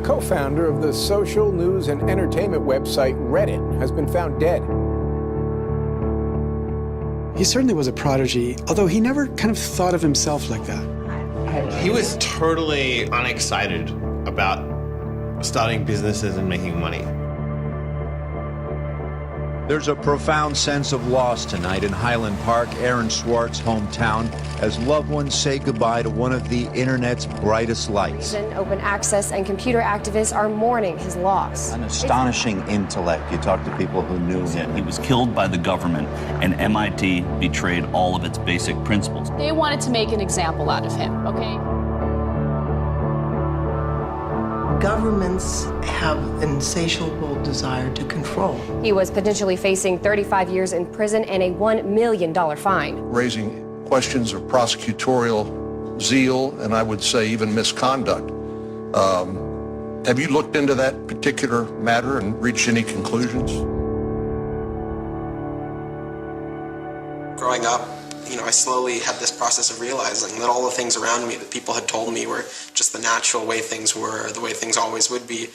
co-founder of the social news and entertainment website Reddit, has been found dead. He certainly was a prodigy, although he never kind of thought of himself like that. He was totally unexcited about starting businesses and making money. There's a profound sense of loss tonight in Highland Park, Aaron Swartz' hometown, as loved ones say goodbye to one of the internet's brightest lights. Open access and computer activists are mourning his loss. An astonishing intellect. You talk to people who knew him. He was killed by the government, and MIT betrayed all of its basic principles. They wanted to make an example out of him, okay? Governments have an insatiable desire to control. He was potentially facing 35 years in prison and a $1 million fine. Raising questions of prosecutorial zeal and I would say even misconduct. Have you looked into that particular matter and reached any conclusions? Growing up, I slowly had this process of realizing that all the things around me that people had told me were just the natural way things were, the way things always would be,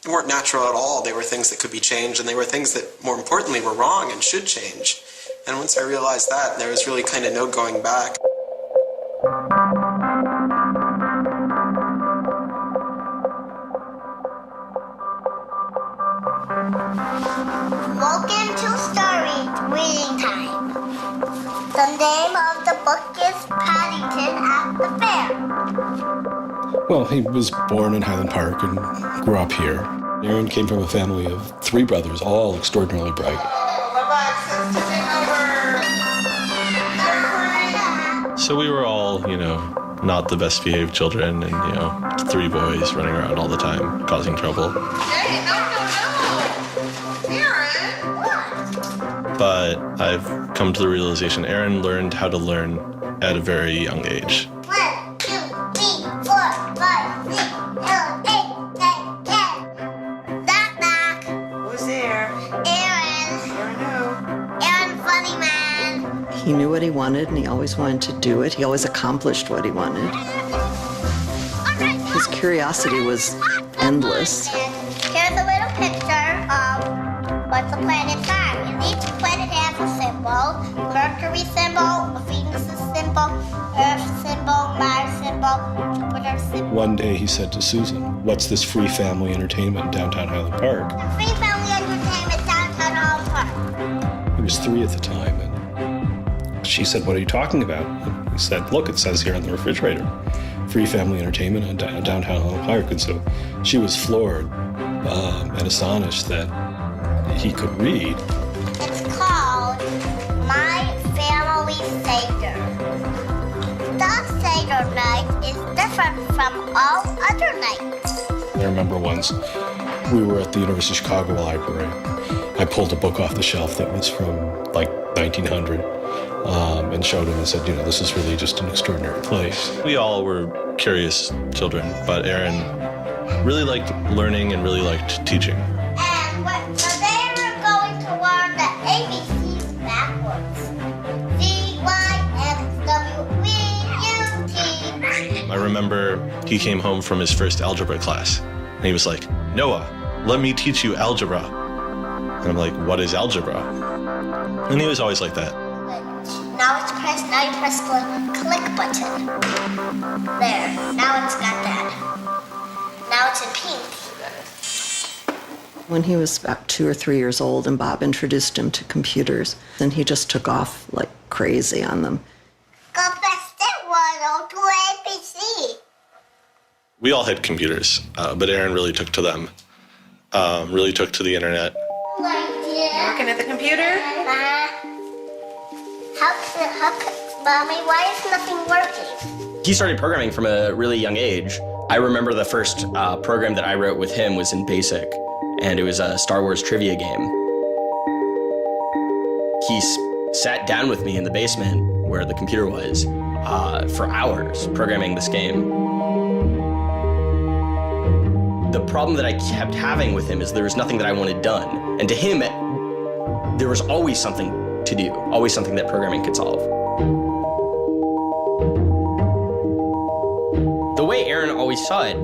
they weren't natural at all. They were things that could be changed, and they were things that, more importantly, were wrong and should change. And once I realized that, there was really kind of no going back. Welcome to Story Reading Time. The name of the book is Paddington at the Fair. Well, he was born in Highland Park and grew up here. Aaron came from a family of 3 brothers, all extraordinarily bright. So we were all, not the best behaved children and, 3 boys running around all the time, causing trouble. Hey, no. Aaron, what? But I've come to the realization Aaron learned how to learn at a very young age. 1, 2, 3, 4, 5, 6, 7, 8, 9, 10. Knock, knock. Who's there? Aaron. Aaron who? Aaron, funny man. He knew what he wanted, and he always wanted to do it. He always accomplished what he wanted. His curiosity was endless. Here's a little picture of what the planets are. And each planet has a symbol. Mercury symbol, Venus symbol, Earth symbol, Mars symbol, Jupiter symbol. One day he said to Susan, "What's this free family entertainment in downtown Highland Park?" Free family entertainment downtown Highland Park. He was 3 at the time, and she said, "What are you talking about?" And he said, "Look, it says here on the refrigerator, free family entertainment in downtown Highland Park." And so she was floored and astonished that he could read. It's called My Family Seder. The Seder night is different from all other nights. I remember once we were at the University of Chicago Library. I pulled a book off the shelf that was from like 1900 and showed him and said, this is really just an extraordinary place. We all were curious children, but Aaron really liked learning and really liked teaching. And so they were going to learn the ABCs backwards. Z-Y-X-W-V-U-T. I remember he came home from his first algebra class, and he was like, "Noah, let me teach you algebra." And I'm like, "What is algebra?" And he was always like that. Now you press the click button. There, now it's got that. Now it's in pink. When he was about 2 or 3 years old and Bob introduced him to computers, then he just took off like crazy on them. Go fast at 102 ABC. We all had computers, but Aaron really took to them, really took to the internet. Working at the computer? Mommy, why is nothing working? He started programming from a really young age. I remember the first program that I wrote with him was in BASIC, and it was a Star Wars trivia game. He sat down with me in the basement where the computer was for hours programming this game. The problem that I kept having with him is there was nothing that I wanted done. And to him, there was always something to do, always something that programming could solve. The way Aaron always saw it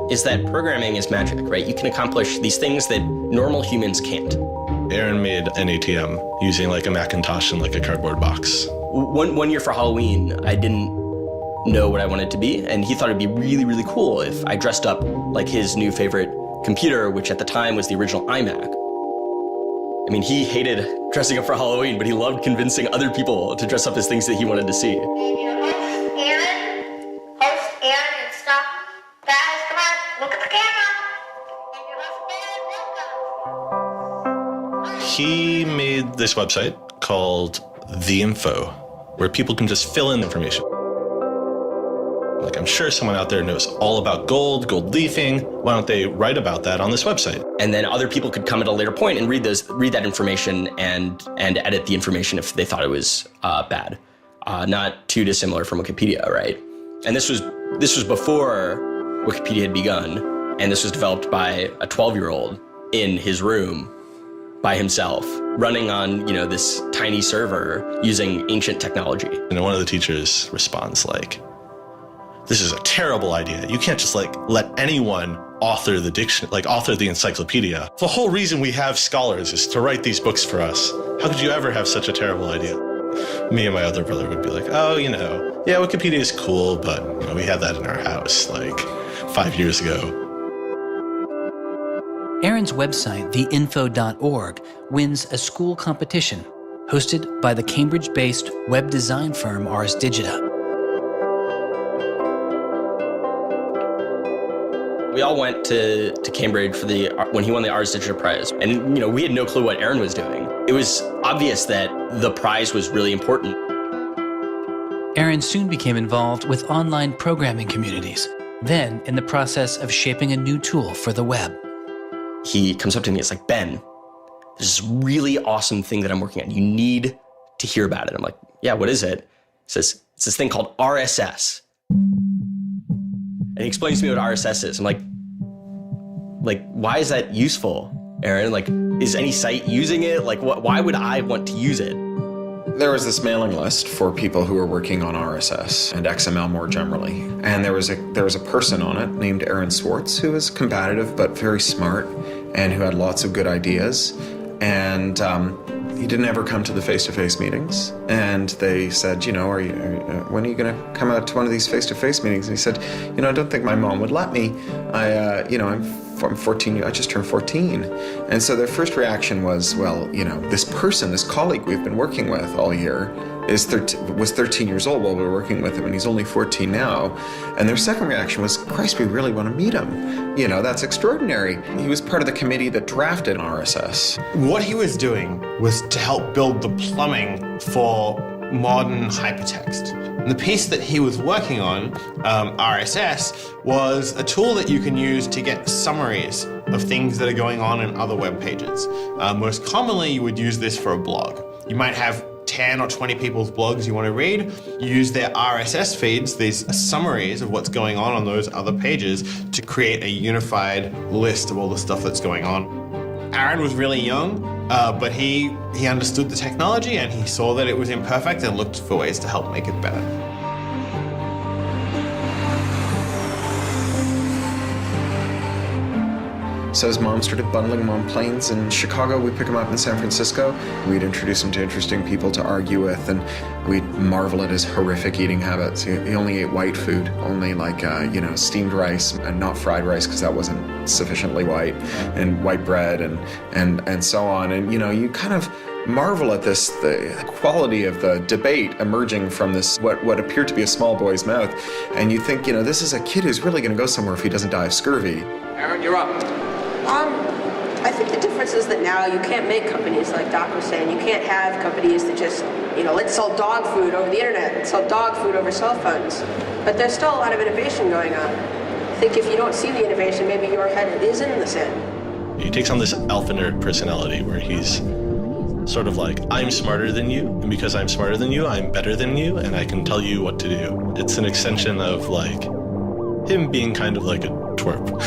is that programming is magic, right? You can accomplish these things that normal humans can't. Aaron made an ATM using like a Macintosh and like a cardboard box. One year for Halloween, I didn't know what I wanted to be, and he thought it'd be really, really cool if I dressed up like his new favorite computer, which at the time was the original iMac. I mean, he hated dressing up for Halloween, but he loved convincing other people to dress up as things that he wanted to see. Aaron and stuff. Guys, come on, look at the camera. He made this website called The Info, where people can just fill in information. Like, I'm sure someone out there knows all about gold leafing. Why don't they write about that on this website? And then other people could come at a later point and read that information and edit the information if they thought it was bad. Not too dissimilar from Wikipedia, right? And this was before Wikipedia had begun, and this was developed by a 12-year-old in his room by himself, running on, this tiny server using ancient technology. And one of the teachers responds like, "This is a terrible idea. You can't just let anyone author the encyclopedia. The whole reason we have scholars is to write these books for us. How could you ever have such a terrible idea?" Me and my other brother would be like, "Oh, yeah, Wikipedia is cool, but we had that in our house 5 years ago." Aaron's website, theinfo.org, wins a school competition hosted by the Cambridge-based web design firm Ars Digita. We all went to Cambridge for when he won the Ars Digita Prize. And, we had no clue what Aaron was doing. It was obvious that the prize was really important. Aaron soon became involved with online programming communities, then in the process of shaping a new tool for the web. He comes up to me, it's like, "Ben, there's this really awesome thing that I'm working on. You need to hear about it." I'm like, "Yeah, what is it?" He says, "It's this thing called RSS." And he explains to me what RSS is. I'm like, why is that useful, Aaron? Is any site using it? Why would I want to use it? There was this mailing list for people who were working on RSS and XML more generally. And there was a person on it named Aaron Swartz, who was combative but very smart and who had lots of good ideas. And he didn't ever come to the face-to-face meetings. And they said, when are you going to come out to one of these face-to-face meetings? And he said, I don't think my mom would let me. I'm 14, I just turned 14. And so their first reaction was, this colleague we've been working with all year was 13 years old while we were working with him, and he's only 14 now. And their second reaction was, Christ, we really want to meet him. That's extraordinary. He was part of the committee that drafted RSS. What he was doing was to help build the plumbing for modern hypertext. And the piece that he was working on, RSS, was a tool that you can use to get summaries of things that are going on in other web pages. Most commonly, you would use this for a blog. You might have 10 or 20 people's blogs you want to read. You use their RSS feeds, these summaries of what's going on those other pages, to create a unified list of all the stuff that's going on. Aaron was really young, but he understood the technology and he saw that it was imperfect and looked for ways to help make it better. So his mom started bundling him on planes in Chicago. We'd pick him up in San Francisco. We'd introduce him to interesting people to argue with, and we'd marvel at his horrific eating habits. He only ate white food, only steamed rice and not fried rice because that wasn't sufficiently white, and white bread and so on. And you kind of marvel at this, the quality of the debate emerging from this, what appeared to be a small boy's mouth. And you think, this is a kid who's really going to go somewhere if he doesn't die of scurvy. Aaron, you're up. I think the difference is that now you can't make companies like Doc was saying. You can't have companies that just, let's sell dog food over the internet, let's sell dog food over cell phones. But there's still a lot of innovation going on. I think if you don't see the innovation, maybe your head is in the sand. He takes on this alpha nerd personality where he's sort of like, I'm smarter than you, and because I'm smarter than you, I'm better than you, and I can tell you what to do. It's an extension of him being kind of like a twerp.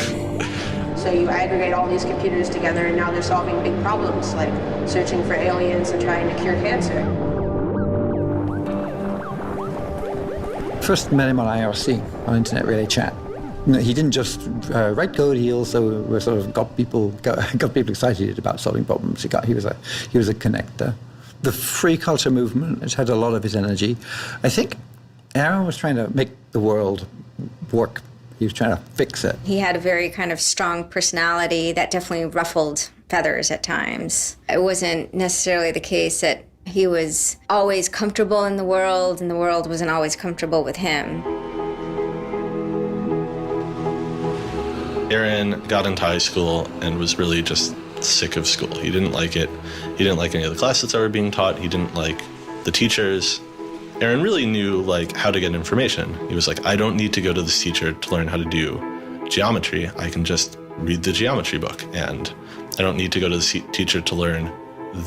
So you aggregate all these computers together and now they're solving big problems like searching for aliens and trying to cure cancer. First met him on IRC, on Internet Relay Chat. No, he didn't just write code. He also sort of got people excited about solving problems. He was a connector. The free culture movement has had a lot of his energy. I think Aaron was trying to make the world work. He was trying to fix it. He had a very kind of strong personality that definitely ruffled feathers at times. It wasn't necessarily the case that he was always comfortable in the world, and the world wasn't always comfortable with him. Aaron got into high school and was really just sick of school. He didn't like it. He didn't like any of the classes that were being taught. He didn't like the teachers. Aaron really knew how to get information. He was like, I don't need to go to this teacher to learn how to do geometry. I can just read the geometry book, and I don't need to go to the teacher to learn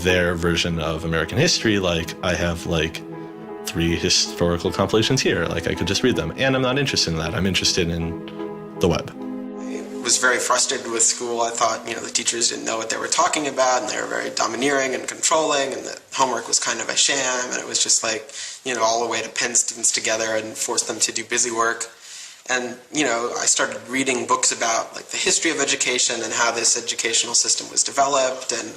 their version of American history. I have 3 historical compilations here. I could just read them, and I'm not interested in that. I'm interested in the web. I was very frustrated with school. I thought, the teachers didn't know what they were talking about, and they were very domineering and controlling, and the homework was kind of a sham, and it was just all the way to pin students together and force them to do busy work. And, I started reading books about the history of education and how this educational system was developed, and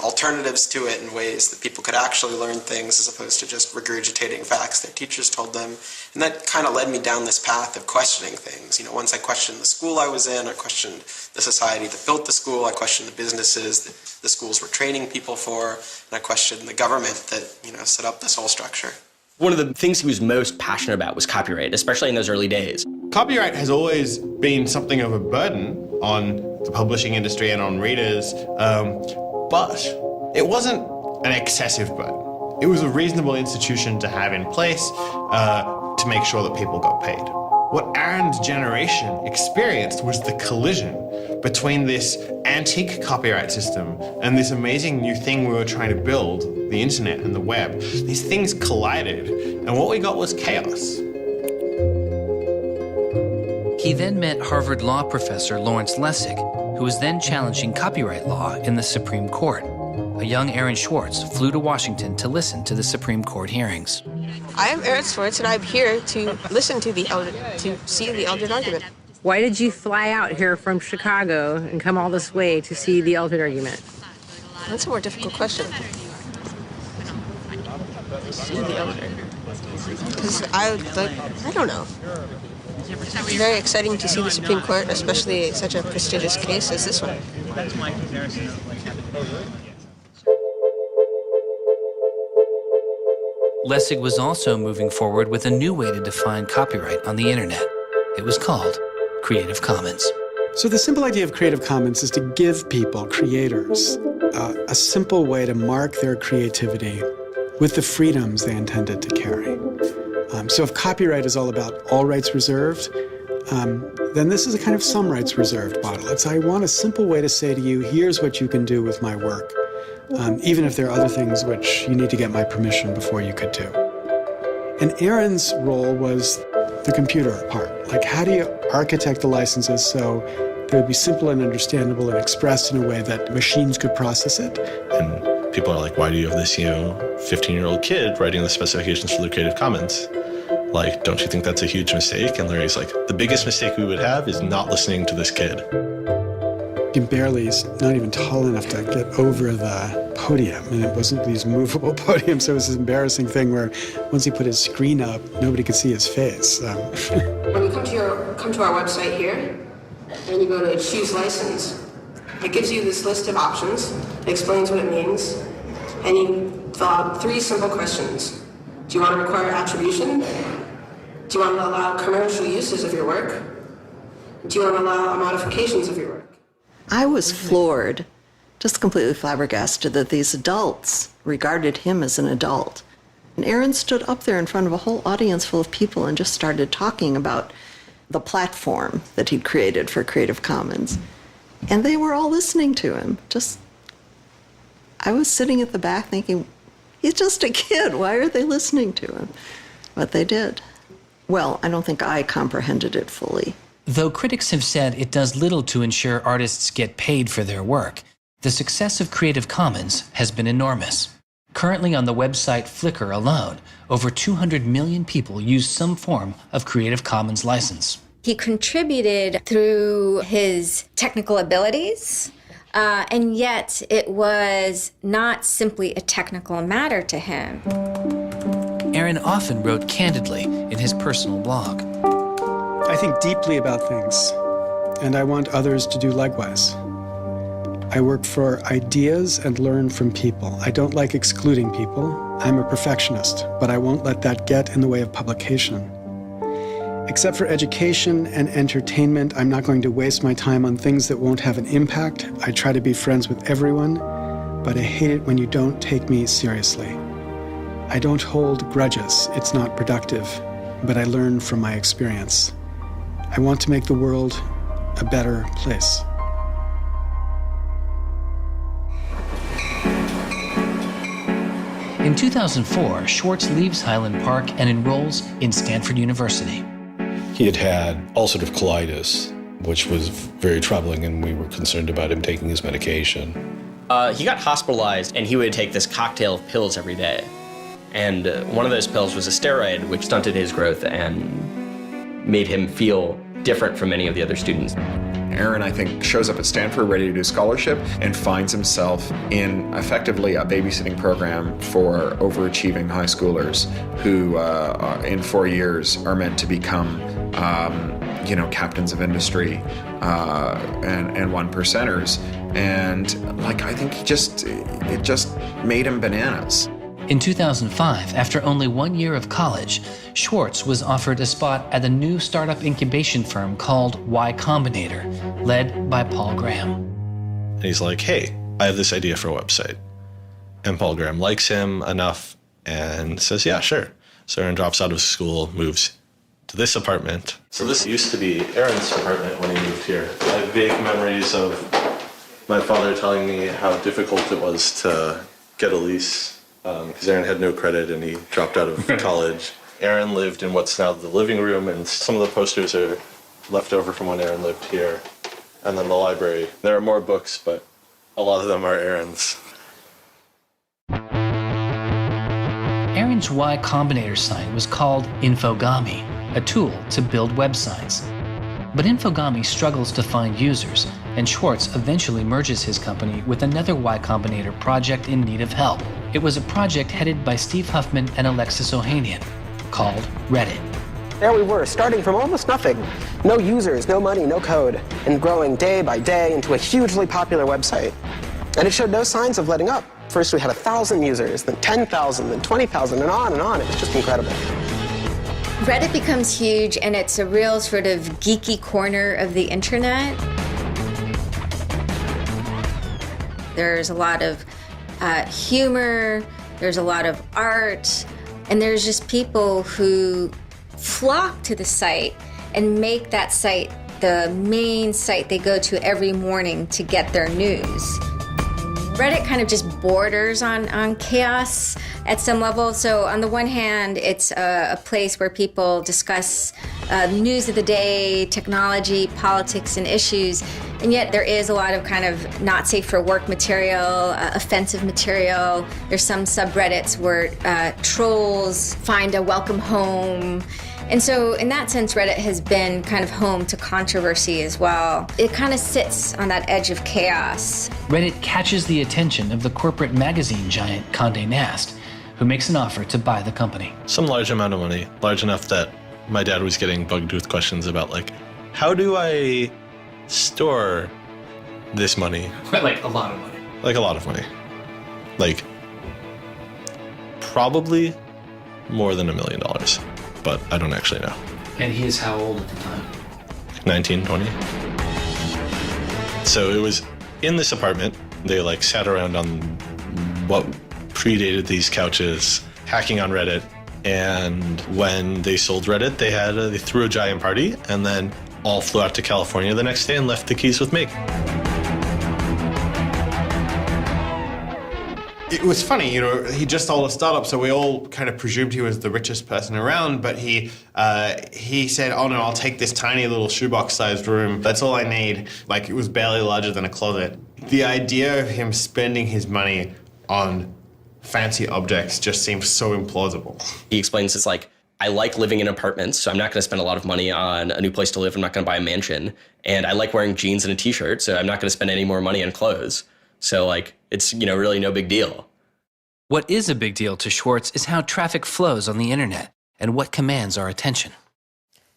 alternatives to it in ways that people could actually learn things as opposed to just regurgitating facts their teachers told them. And that kind of led me down this path of questioning things. Once I questioned the school I was in, I questioned the society that built the school, I questioned the businesses that the schools were training people for, and I questioned the government that, set up this whole structure. One of the things he was most passionate about was copyright, especially in those early days. Copyright has always been something of a burden on the publishing industry and on readers, but it wasn't an excessive burden. It was a reasonable institution to have in place to make sure that people got paid. What Aaron's generation experienced was the collision between this antique copyright system and this amazing new thing we were trying to build, the internet and the web. These things collided, and what we got was chaos. He then met Harvard law professor Lawrence Lessig, who was then challenging copyright law in the Supreme Court. A young Aaron Swartz flew to Washington to listen to the Supreme Court hearings. I am Aaron Swartz, and I'm here to listen to see the Eldred argument. Why did you fly out here from Chicago and come all this way to see the Eldred argument? That's a more difficult question. See the Eldred. Because I don't know. It's very exciting to see the Supreme Court, especially such a prestigious case as this one. Lessig was also moving forward with a new way to define copyright on the internet. It was called Creative Commons. So the simple idea of Creative Commons is to give people, creators, a simple way to mark their creativity with the freedoms they intended to carry. So if copyright is all about all rights reserved, then this is a kind of some rights reserved model. I want a simple way to say to you, here's what you can do with my work, even if there are other things which you need to get my permission before you could do. And Aaron's role was the computer part. How do you architect the licenses so they would be simple and understandable and expressed in a way that machines could process it? And people are like, why do you have this, 15-year-old kid writing the specifications for the Creative Commons? Don't you think that's a huge mistake? And Larry's like, the biggest mistake we would have is not listening to this kid. He's not even tall enough to get over the podium, and it wasn't these movable podiums, so it was this embarrassing thing where once he put his screen up, nobody could see his face. When you come to our website here, and you go to choose license, it gives you this list of options, it explains what it means, and you fill out 3 simple questions. Do you want to require attribution? Do you want to allow commercial uses of your work? Do you want to allow modifications of your work? I was floored, just completely flabbergasted that these adults regarded him as an adult. And Aaron stood up there in front of a whole audience full of people and just started talking about the platform that he'd created for Creative Commons. And they were all listening to him. I was sitting at the back thinking, he's just a kid. Why are they listening to him? But they did. Well, I don't think I comprehended it fully. Though critics have said it does little to ensure artists get paid for their work, the success of Creative Commons has been enormous. Currently on the website Flickr alone, over 200 million people use some form of Creative Commons license. He contributed through his technical abilities, and yet it was not simply a technical matter to him. Aaron often wrote candidly in his personal blog. I think deeply about things, and I want others to do likewise. I work for ideas and learn from people. I don't like excluding people. I'm a perfectionist, but I won't let that get in the way of publication. Except for education and entertainment, I'm not going to waste my time on things that won't have an impact. I try to be friends with everyone, but I hate it when you don't take me seriously. I don't hold grudges. It's not productive, but I learn from my experience. I want to make the world a better place. In 2004, Swartz leaves Highland Park and enrolls in Stanford University. He had had ulcerative colitis, which was very troubling, and we were concerned about him taking his medication. He got hospitalized, and he would take this cocktail of pills every day. And one of those pills was a steroid, which stunted his growth and made him feel different from many of the other students. Aaron, I think, shows up at Stanford ready to do scholarship and finds himself in effectively a babysitting program for overachieving high schoolers who, in 4 years, are meant to become, captains of industry and one percenters. And I think it just made him bananas. In 2005, after only 1 year of college, Swartz was offered a spot at a new startup incubation firm called Y Combinator, led by Paul Graham. And he's like, hey, I have this idea for a website. And Paul Graham likes him enough and says, yeah, sure. So Aaron drops out of school, moves to this apartment. So this used to be Aaron's apartment when he moved here. I have vague memories of my father telling me how difficult it was to get a lease because Aaron had no credit and he dropped out of college. Aaron lived in what's now the living room, and some of the posters are left over from when Aaron lived here. And then the library. There are more books, but a lot of them are Aaron's. Aaron's Y Combinator site was called Infogami, a tool to build websites. But Infogami struggles to find users, and Swartz eventually merges his company with another Y Combinator project in need of help. It was a project headed by Steve Huffman and Alexis Ohanian, called Reddit. There we were, starting from almost nothing. No users, no money, no code, and growing day by day into a hugely popular website. And it showed no signs of letting up. First we had 1,000 users, then 10,000, then 20,000, and on and on. It was just incredible. Reddit becomes huge, and it's a real sort of geeky corner of the internet. There's a lot of humor, there's a lot of art, and there's just people who flock to the site and make that site the main site they go to every morning to get their news. Reddit kind of just borders on chaos at some level. So on the one hand, it's a place where people discuss the news of the day, technology, politics, and issues. And yet there is a lot of kind of not safe for work material, offensive material. There's some subreddits where trolls find a welcome home. And so in that sense, Reddit has been kind of home to controversy as well. It kind of sits on that edge of chaos. Reddit catches the attention of the corporate magazine giant Condé Nast, who makes an offer to buy the company. Some large amount of money, large enough that my dad was getting bugged with questions about, how do I store this money? Like a lot of money. Like a lot of money. Probably more than $1 million. But I don't actually know. And he is how old at the time? 19, 20. So it was in this apartment. They sat around on what predated these couches, hacking on Reddit. And when they sold Reddit, they threw a giant party and then all flew out to California the next day and left the keys with me. It was funny, he just sold a startup, so we all kind of presumed he was the richest person around, but he said, oh no, I'll take this tiny little shoebox-sized room. That's all I need. It was barely larger than a closet. The idea of him spending his money on fancy objects just seems so implausible. He explains it's I like living in apartments, so I'm not going to spend a lot of money on a new place to live. I'm not going to buy a mansion. And I like wearing jeans and a t-shirt, so I'm not going to spend any more money on clothes. So like, it's, really no big deal. What is a big deal to Swartz is how traffic flows on the internet and what commands our attention.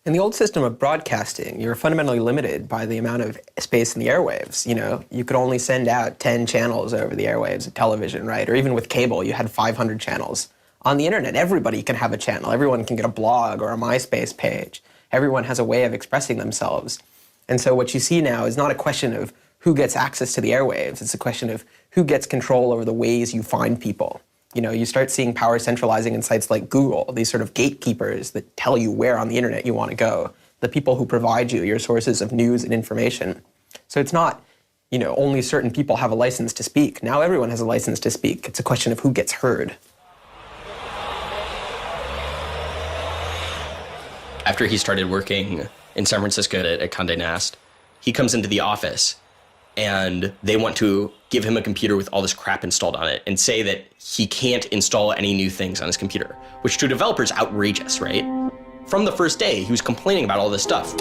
In the old system of broadcasting, you were fundamentally limited by the amount of space in the airwaves. You could only send out 10 channels over the airwaves of television, right? Or even with cable, you had 500 channels. On the internet, everybody can have a channel. Everyone can get a blog or a MySpace page. Everyone has a way of expressing themselves. And so what you see now is not a question of who gets access to the airwaves. It's a question of who gets control over the ways you find people. You start seeing power centralizing in sites like Google, these sort of gatekeepers that tell you where on the internet you want to go, the people who provide you your sources of news and information. So it's not, only certain people have a license to speak. Now everyone has a license to speak. It's a question of who gets heard. After he started working in San Francisco at Condé Nast, he comes into the office and they want to give him a computer with all this crap installed on it and say that he can't install any new things on his computer, which to a developer is outrageous, right? From the first day, he was complaining about all this stuff.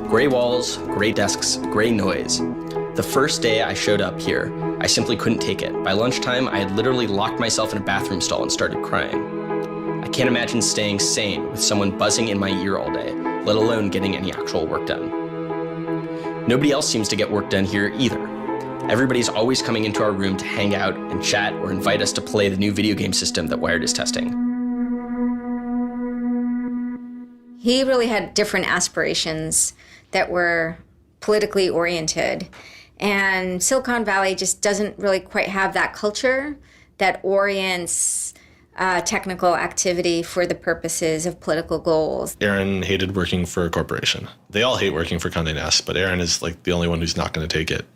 Gray walls, gray desks, gray noise. The first day I showed up here, I simply couldn't take it. By lunchtime, I had literally locked myself in a bathroom stall and started crying. I can't imagine staying sane with someone buzzing in my ear all day, let alone getting any actual work done. Nobody else seems to get work done here either. Everybody's always coming into our room to hang out and chat or invite us to play the new video game system that Wired is testing. He really had different aspirations that were politically oriented. And Silicon Valley just doesn't really quite have that culture that orients technical activity for the purposes of political goals. Aaron hated working for a corporation. They all hate working for Condé Nast, but Aaron is like the only one who's not going to take it.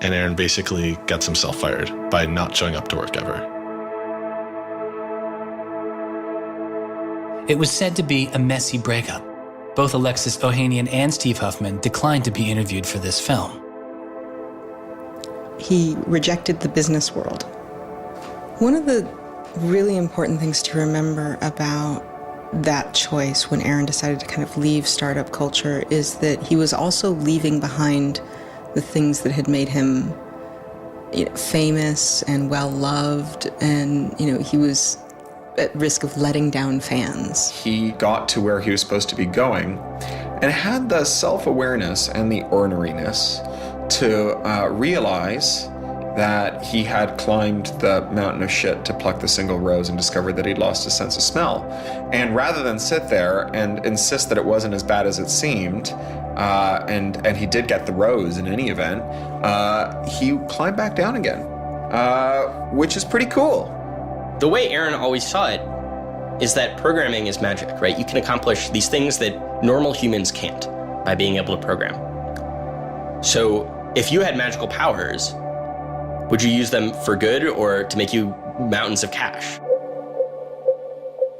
And Aaron basically gets himself fired by not showing up to work ever. It was said to be a messy breakup. Both Alexis Ohanian and Steve Huffman declined to be interviewed for this film. He rejected the business world. One of the really important things to remember about that choice when Aaron decided to kind of leave startup culture is that he was also leaving behind the things that had made him famous and well-loved, and he was at risk of letting down fans. He got to where he was supposed to be going and had the self-awareness and the orneriness to realize that he had climbed the mountain of shit to pluck the single rose and discovered that he'd lost his sense of smell. And rather than sit there and insist that it wasn't as bad as it seemed, and he did get the rose in any event, he climbed back down again, which is pretty cool. The way Aaron always saw it is that programming is magic, right? You can accomplish these things that normal humans can't by being able to program. So if you had magical powers, would you use them for good or to make you mountains of cash?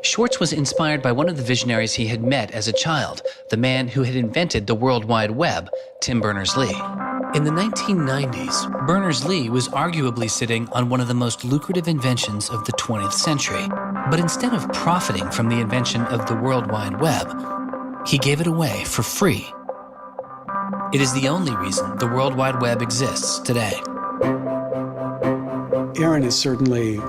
Swartz was inspired by one of the visionaries he had met as a child, the man who had invented the World Wide Web, Tim Berners-Lee. In the 1990s, Berners-Lee was arguably sitting on one of the most lucrative inventions of the 20th century. But instead of profiting from the invention of the World Wide Web, he gave it away for free. It is the only reason the World Wide Web exists today. Aaron is certainly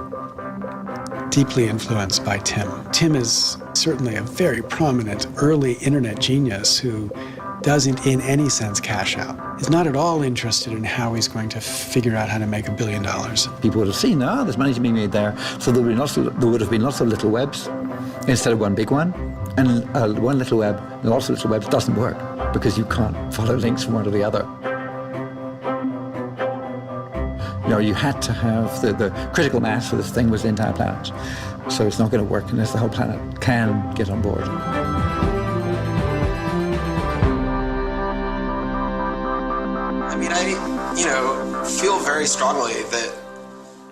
deeply influenced by Tim. Tim is certainly a very prominent early internet genius who doesn't in any sense cash out. He's not at all interested in how he's going to figure out how to make $1 billion. People would have seen, there's money to be made there. So there would have been lots of little webs instead of one big one. And one little web, and lots of little webs doesn't work because you can't follow links from one to the other. You had to have the critical mass for this thing was the entire planet. So it's not going to work unless the whole planet can get on board. I mean, I feel very strongly that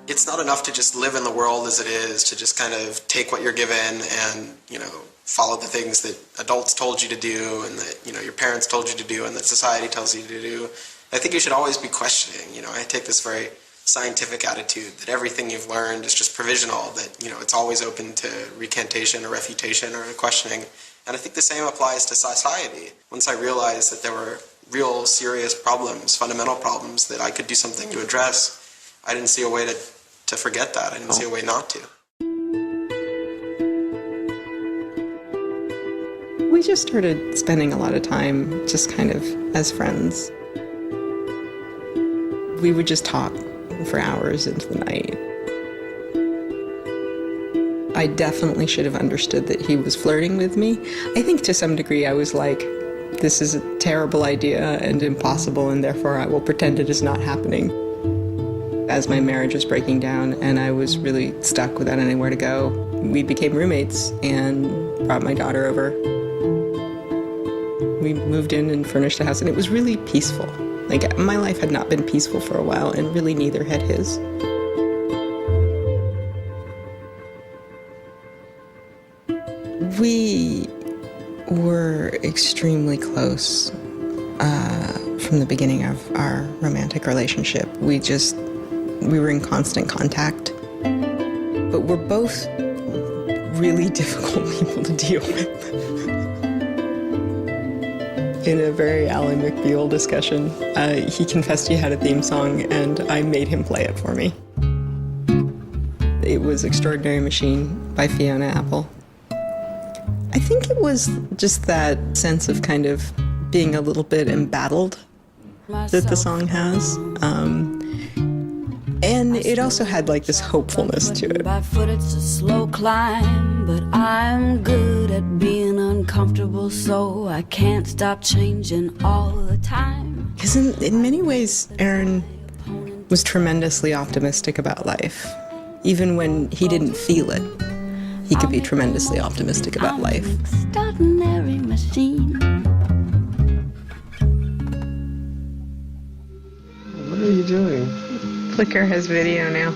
it's not enough to just live in the world as it is, to just kind of take what you're given and, follow the things that adults told you to do and that, your parents told you to do and that society tells you to do. I think you should always be questioning. I take this very scientific attitude that everything you've learned is just provisional, that, it's always open to recantation or refutation or questioning. And I think the same applies to society. Once I realized that there were real serious problems, fundamental problems that I could do something to address, I didn't see a way to forget that. I didn't see a way not to. We just started spending a lot of time just kind of as friends. We would just talk for hours into the night. I definitely should have understood that he was flirting with me. I think to some degree I was like, this is a terrible idea and impossible, and therefore I will pretend it is not happening. As my marriage was breaking down and I was really stuck without anywhere to go, we became roommates and brought my daughter over. We moved in and furnished the house, and it was really peaceful. Like, my life had not been peaceful for a while, and really neither had his. We were extremely close from the beginning of our romantic relationship. We were in constant contact. But we're both really difficult people to deal with. In a very Ally McBeal discussion, he confessed he had a theme song, and I made him play it for me. It was Extraordinary Machine by Fiona Apple. I think it was just that sense of kind of being a little bit embattled that the song has. And it also had like this hopefulness to it. By foot it's a slow climb, but I'm good at being uncomfortable, so I can't stop changing all the time. Because in many ways, Aaron was tremendously optimistic about life. Even when he didn't feel it, he could be tremendously optimistic about life. Extraordinary machine. What are you doing? Flickr has video now.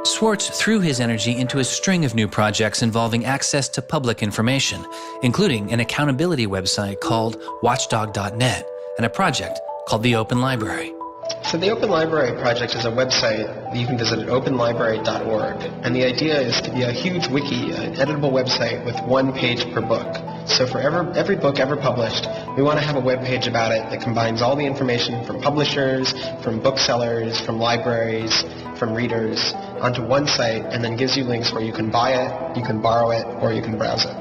Swartz threw his energy into a string of new projects involving access to public information, including an accountability website called watchdog.net and a project called the Open Library. So the Open Library Project is a website that you can visit at openlibrary.org. And the idea is to be a huge wiki, an editable website with one page per book. So for every book ever published, we want to have a web page about it that combines all the information from publishers, from booksellers, from libraries, from readers, onto one site, and then gives you links where you can buy it, you can borrow it, or you can browse it.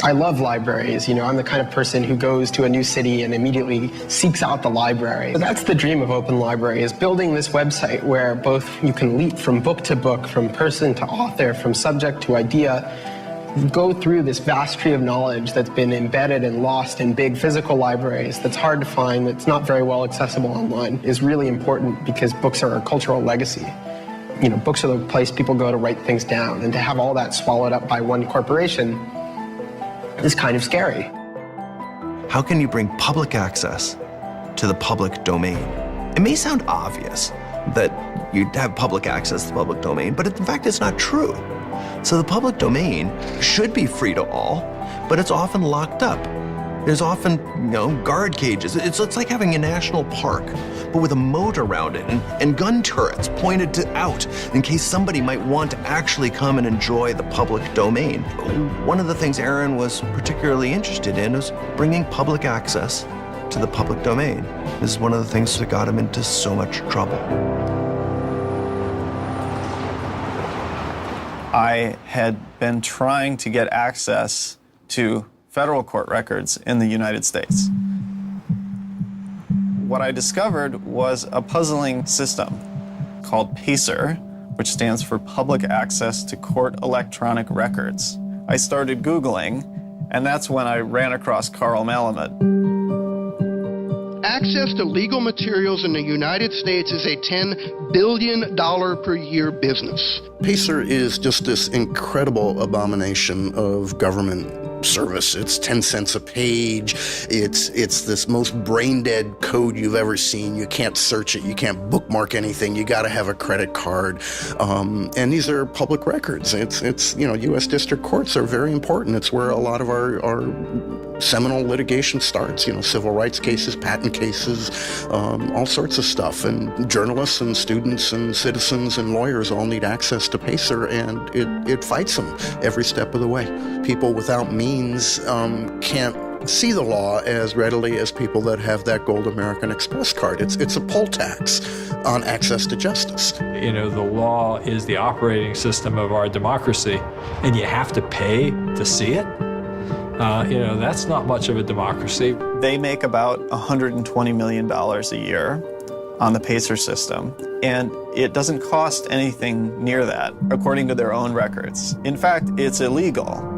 I love libraries. I'm the kind of person who goes to a new city and immediately seeks out the library. So that's the dream of Open Library, is building this website where both you can leap from book to book, from person to author, from subject to idea, go through this vast tree of knowledge that's been embedded and lost in big physical libraries that's hard to find, that's not very well accessible online, is really important because books are a cultural legacy. Books are the place people go to write things down, and to have all that swallowed up by one corporation is kind of scary. How can you bring public access to the public domain? It may sound obvious that you have public access to the public domain, but in fact it's not true. So the public domain should be free to all, but it's often locked up. There's often, guard cages. It's like having a national park, but with a moat around it and gun turrets pointed out in case somebody might want to actually come and enjoy the public domain. One of the things Aaron was particularly interested in was bringing public access to the public domain. This is one of the things that got him into so much trouble. I had been trying to get access to federal court records in the United States. What I discovered was a puzzling system called PACER, which stands for Public Access to Court Electronic Records. I started Googling, and that's when I ran across Carl Malamud. Access to legal materials in the United States is a $10 billion per year business. PACER is just this incredible abomination of government service. It's 10 cents a page. It's this most brain-dead code you've ever seen. You can't search it. You can't bookmark anything. You got to have a credit card. And these are public records. It's U.S. district courts are very important. It's where a lot of our seminal litigation starts. Civil rights cases, patent cases, all sorts of stuff. And journalists and students and citizens and lawyers all need access to PACER, and it fights them every step of the way. People without means can't see the law as readily as people that have that gold American Express card. It's a poll tax on access to justice. The law is the operating system of our democracy, and you have to pay to see it. That's not much of a democracy. They make about $120 million a year on the PACER system, and it doesn't cost anything near that, according to their own records. In fact, it's illegal.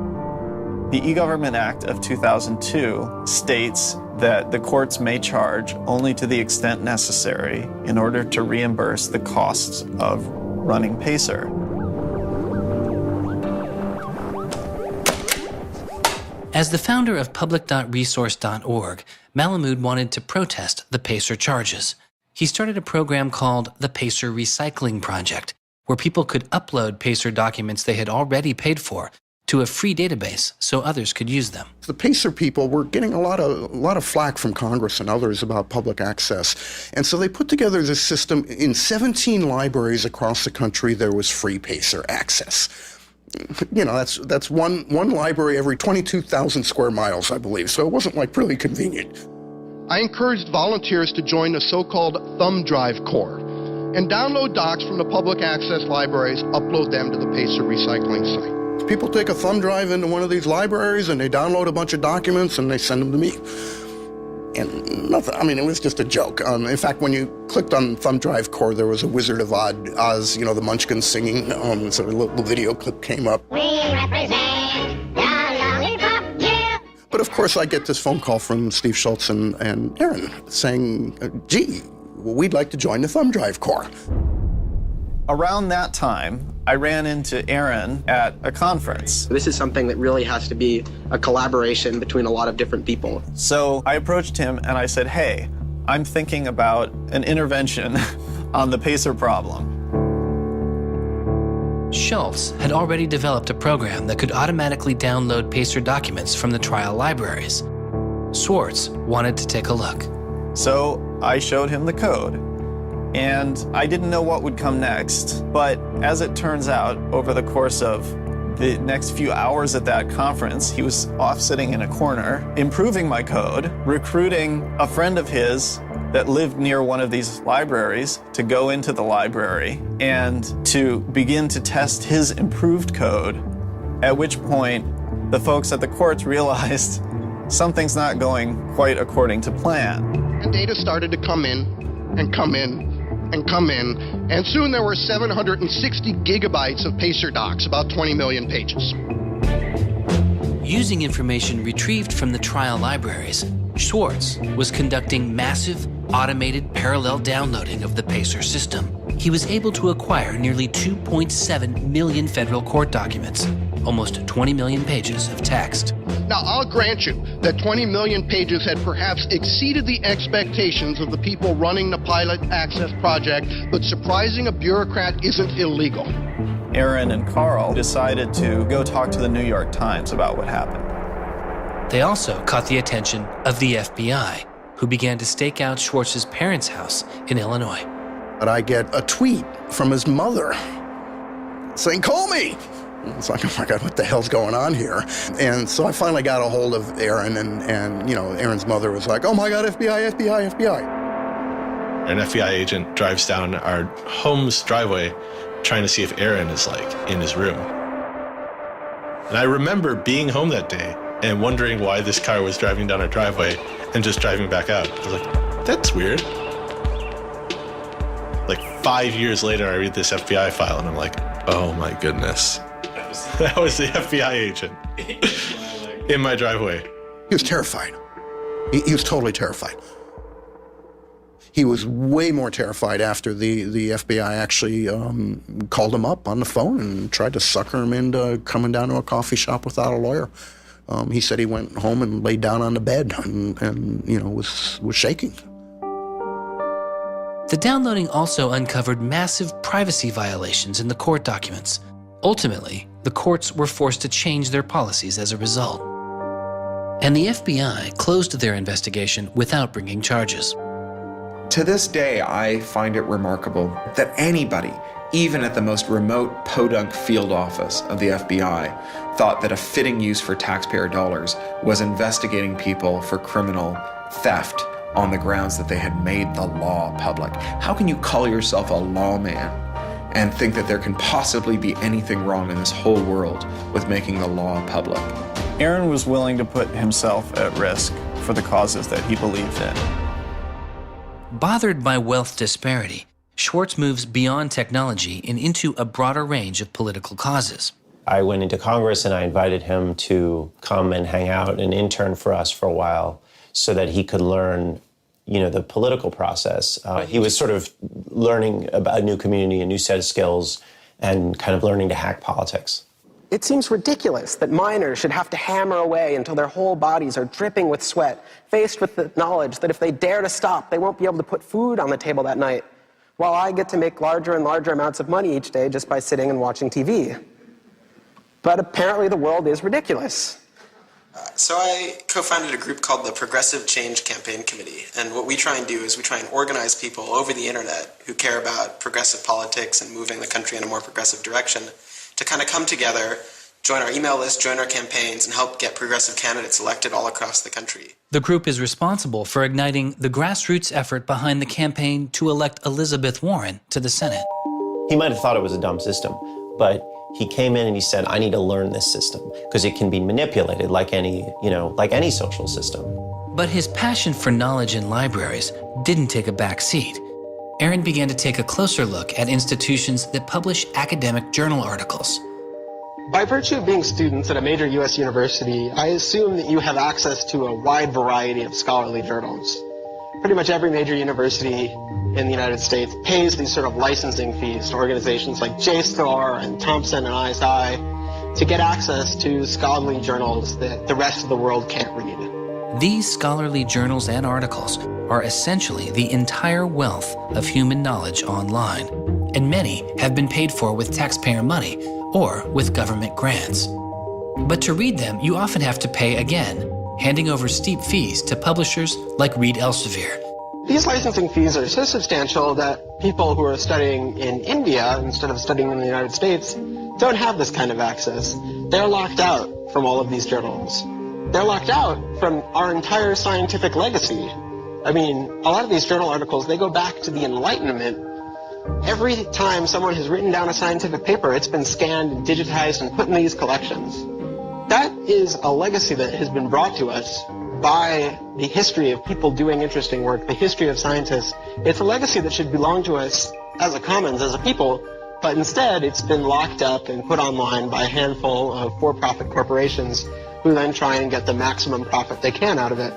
The E-Government Act of 2002 states that the courts may charge only to the extent necessary in order to reimburse the costs of running PACER. As the founder of public.resource.org, Malamud wanted to protest the PACER charges. He started a program called the PACER Recycling Project, where people could upload PACER documents they had already paid for to a free database so others could use them. The PACER people were getting a lot of flack from Congress and others about public access. And so they put together this system. In 17 libraries across the country, there was free PACER access. That's one library every 22,000 square miles, I believe. So it wasn't really convenient. I encouraged volunteers to join the so-called Thumb Drive Corps and download docs from the public access libraries, upload them to the PACER recycling site. People take a thumb drive into one of these libraries and they download a bunch of documents and they send them to me. And nothing, it was just a joke. In fact, when you clicked on Thumb Drive Corps, there was a Wizard of Oz, the Munchkins singing, so a little video clip came up. We represent the Lollipop Guild. But of course, I get this phone call from Steve Schultz and Aaron saying, gee, we'd like to join the Thumb Drive Corps. Around that time, I ran into Aaron at a conference. This is something that really has to be a collaboration between a lot of different people. So I approached him and I said, hey, I'm thinking about an intervention on the PACER problem. Schultz had already developed a program that could automatically download PACER documents from the trial libraries. Swartz wanted to take a look. So I showed him the code. And I didn't know what would come next, but as it turns out, over the course of the next few hours at that conference, he was off sitting in a corner, improving my code, recruiting a friend of his that lived near one of these libraries to go into the library and to begin to test his improved code, at which point the folks at the courts realized something's not going quite according to plan. And data started to come in and come in and come in, and soon there were 760 gigabytes of PACER docs, about 20 million pages. Using information retrieved from the trial libraries, Swartz was conducting massive, automated parallel downloading of the PACER system. He was able to acquire nearly 2.7 million federal court documents, almost 20 million pages of text. Now, I'll grant you that 20 million pages had perhaps exceeded the expectations of the people running the pilot access project, but surprising a bureaucrat isn't illegal. Aaron and Carl decided to go talk to the New York Times about what happened. They also caught the attention of the FBI, who began to stake out Schwartz's parents' house in Illinois. But I get a tweet from his mother saying, call me! It's like, oh my God, what the hell's going on here? And so I finally got a hold of Aaron, and Aaron's mother was like, oh my God, FBI, FBI, FBI. An FBI agent drives down our home's driveway trying to see if Aaron is in his room. And I remember being home that day and wondering why this car was driving down our driveway and just driving back out. I was like, that's weird. 5 years later, I read this FBI file and I'm like, oh my goodness. That was the FBI agent in my driveway. He was terrified. He was totally terrified. He was way more terrified after the FBI actually called him up on the phone and tried to sucker him into coming down to a coffee shop without a lawyer He said he went home and laid down on the bed and was shaking. The downloading also uncovered massive privacy violations in the court documents. Ultimately, the courts were forced to change their policies as a result. And the FBI closed their investigation without bringing charges. To this day, I find it remarkable that anybody, even at the most remote podunk field office of the FBI, thought that a fitting use for taxpayer dollars was investigating people for criminal theft on the grounds that they had made the law public. How can you call yourself a lawman and think that there can possibly be anything wrong in this whole world with making the law public? Aaron was willing to put himself at risk for the causes that he believed in. Bothered by wealth disparity, Swartz moves beyond technology and into a broader range of political causes. I went into Congress and I invited him to come and hang out and intern for us for a while so that he could learn, the political process. He was sort of learning about a new community, a new set of skills, and kind of learning to hack politics. It seems ridiculous that miners should have to hammer away until their whole bodies are dripping with sweat, faced with the knowledge that if they dare to stop, they won't be able to put food on the table that night, while I get to make larger and larger amounts of money each day just by sitting and watching TV. But apparently the world is ridiculous. So I co-founded a group called the Progressive Change Campaign Committee, and what we try and do is we try and organize people over the internet who care about progressive politics and moving the country in a more progressive direction to kind of come together, join our email list, join our campaigns, and help get progressive candidates elected all across the country. The group is responsible for igniting the grassroots effort behind the campaign to elect Elizabeth Warren to the Senate. He might have thought it was a dumb system, but he came in and he said, I need to learn this system because it can be manipulated like any social system. But his passion for knowledge in libraries didn't take a back seat. Aaron began to take a closer look at institutions that publish academic journal articles. By virtue of being students at a major U.S. university, I assume that you have access to a wide variety of scholarly journals. Pretty much every major university in the United States pays these sort of licensing fees to organizations like JSTOR and Thomson and ISI to get access to scholarly journals that the rest of the world can't read. These scholarly journals and articles are essentially the entire wealth of human knowledge online, and many have been paid for with taxpayer money or with government grants. But to read them, you often have to pay again, handing over steep fees to publishers like Reed Elsevier. These licensing fees are so substantial that people who are studying in India instead of studying in the United States don't have this kind of access. They're locked out from all of these journals. They're locked out from our entire scientific legacy. I mean, a lot of these journal articles, they go back to the Enlightenment. Every time someone has written down a scientific paper, it's been scanned and digitized and put in these collections. That is a legacy that has been brought to us by the history of people doing interesting work, the history of scientists. It's a legacy that should belong to us as a commons, as a people, but instead it's been locked up and put online by a handful of for-profit corporations who then try and get the maximum profit they can out of it.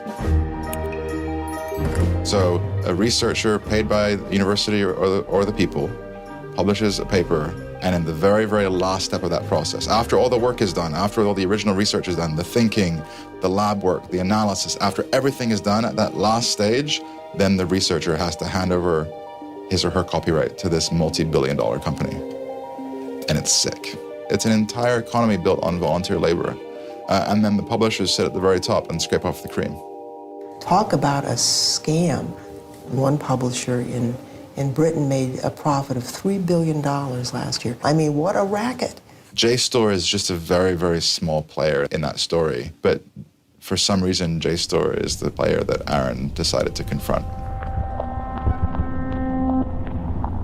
So a researcher paid by the university or the people publishes a paper, and in the very, very last step of that process, after all the work is done, after all the original research is done, the thinking, the lab work, the analysis, after everything is done at that last stage, then the researcher has to hand over his or her copyright to this multi-billion-dollar company. And it's sick. It's an entire economy built on volunteer labor. And then the publishers sit at the very top and scrape off the cream. Talk about a scam. One publisher in Britain made a profit of $3 billion last year. I mean, what a racket. JSTOR is just a very, very small player in that story. But for some reason, JSTOR is the player that Aaron decided to confront.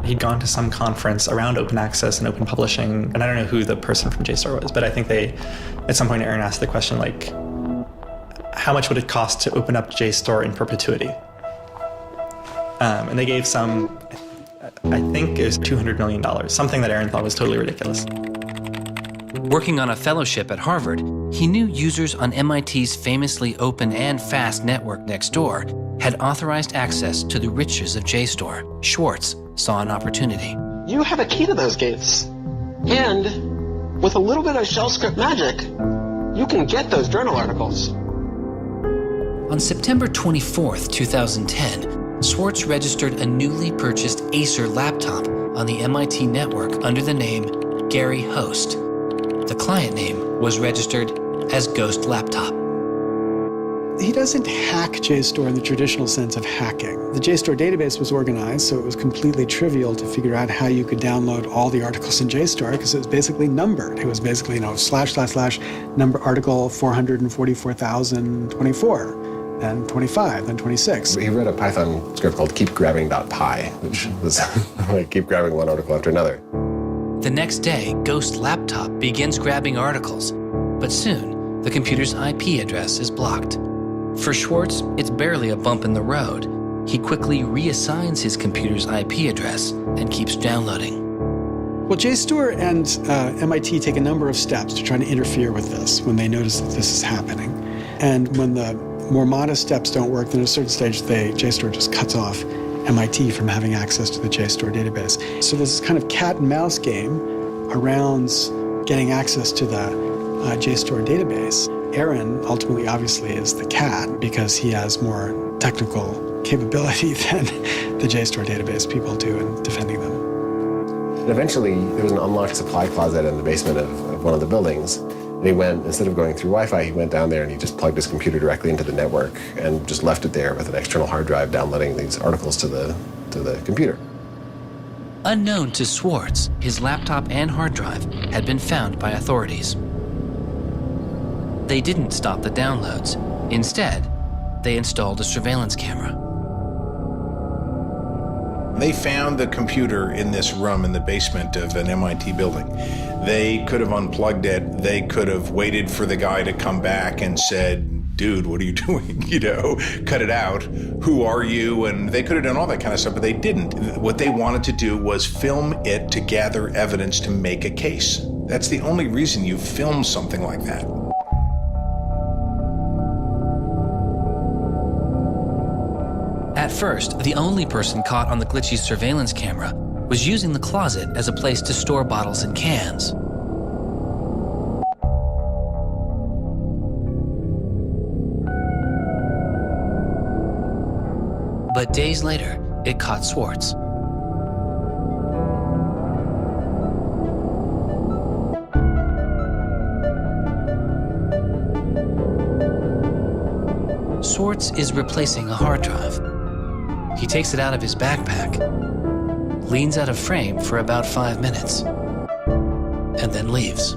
He'd gone to some conference around open access and open publishing, and I don't know who the person from JSTOR was, but I think at some point Aaron asked the question, like, how much would it cost to open up JSTOR in perpetuity? And they gave some, I think it was $200 million, something that Aaron thought was totally ridiculous. Working on a fellowship at Harvard, he knew users on MIT's famously open and fast network Nextdoor had authorized access to the riches of JSTOR. Swartz saw an opportunity. You have a key to those gates. And with a little bit of shell script magic, you can get those journal articles. On September 24th, 2010, Swartz registered a newly purchased Acer laptop on the MIT network under the name Gary Host. The client name was registered as Ghost Laptop. He doesn't hack JSTOR in the traditional sense of hacking. The JSTOR database was organized, so it was completely trivial to figure out how you could download all the articles in JSTOR because it was basically numbered. It was basically, / number article 444,024, then 25, then 26. He wrote a Python script called keepgrabbing.py, which was like keep grabbing one article after another. The next day, Ghost Laptop begins grabbing articles, but soon the computer's IP address is blocked. For Swartz, it's barely a bump in the road. He quickly reassigns his computer's IP address and keeps downloading. Well, JSTOR and MIT take a number of steps to try to interfere with this when they notice that this is happening. And when the more modest steps don't work, then at a certain stage, JSTOR just cuts off MIT from having access to the JSTOR database. So there's this kind of cat and mouse game around getting access to the JSTOR database. Aaron ultimately, obviously, is the cat because he has more technical capability than the JSTOR database people do in defending them. And eventually, there was an unlocked supply closet in the basement of one of the buildings. And he went, instead of going through Wi-Fi, he went down there and he just plugged his computer directly into the network and just left it there with an external hard drive downloading these articles to the computer. Unknown to Swartz, his laptop and hard drive had been found by authorities. They didn't stop the downloads. Instead, they installed a surveillance camera. They found the computer in this room in the basement of an MIT building. They could have unplugged it. They could have waited for the guy to come back and said, dude, what are you doing? Cut it out. Who are you? And they could have done all that kind of stuff, but they didn't. What they wanted to do was film it to gather evidence to make a case. That's the only reason you film something like that. At first, the only person caught on the glitchy surveillance camera was using the closet as a place to store bottles and cans. But days later, it caught Swartz. Swartz is replacing a hard drive. He takes it out of his backpack, leans out of frame for about 5 minutes, and then leaves.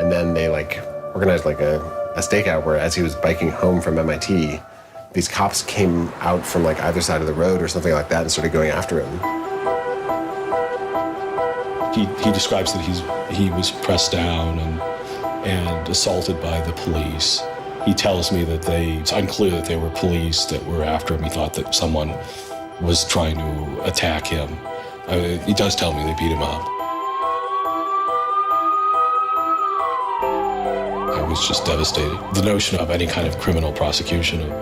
And then they organized a stakeout where as he was biking home from MIT, these cops came out from either side of the road or something like that and started going after him. He describes that he was pressed down and assaulted by the police. He tells me that it's unclear that they were police that were after him. He thought that someone was trying to attack him. He does tell me they beat him up. I was just devastated. The notion of any kind of criminal prosecution of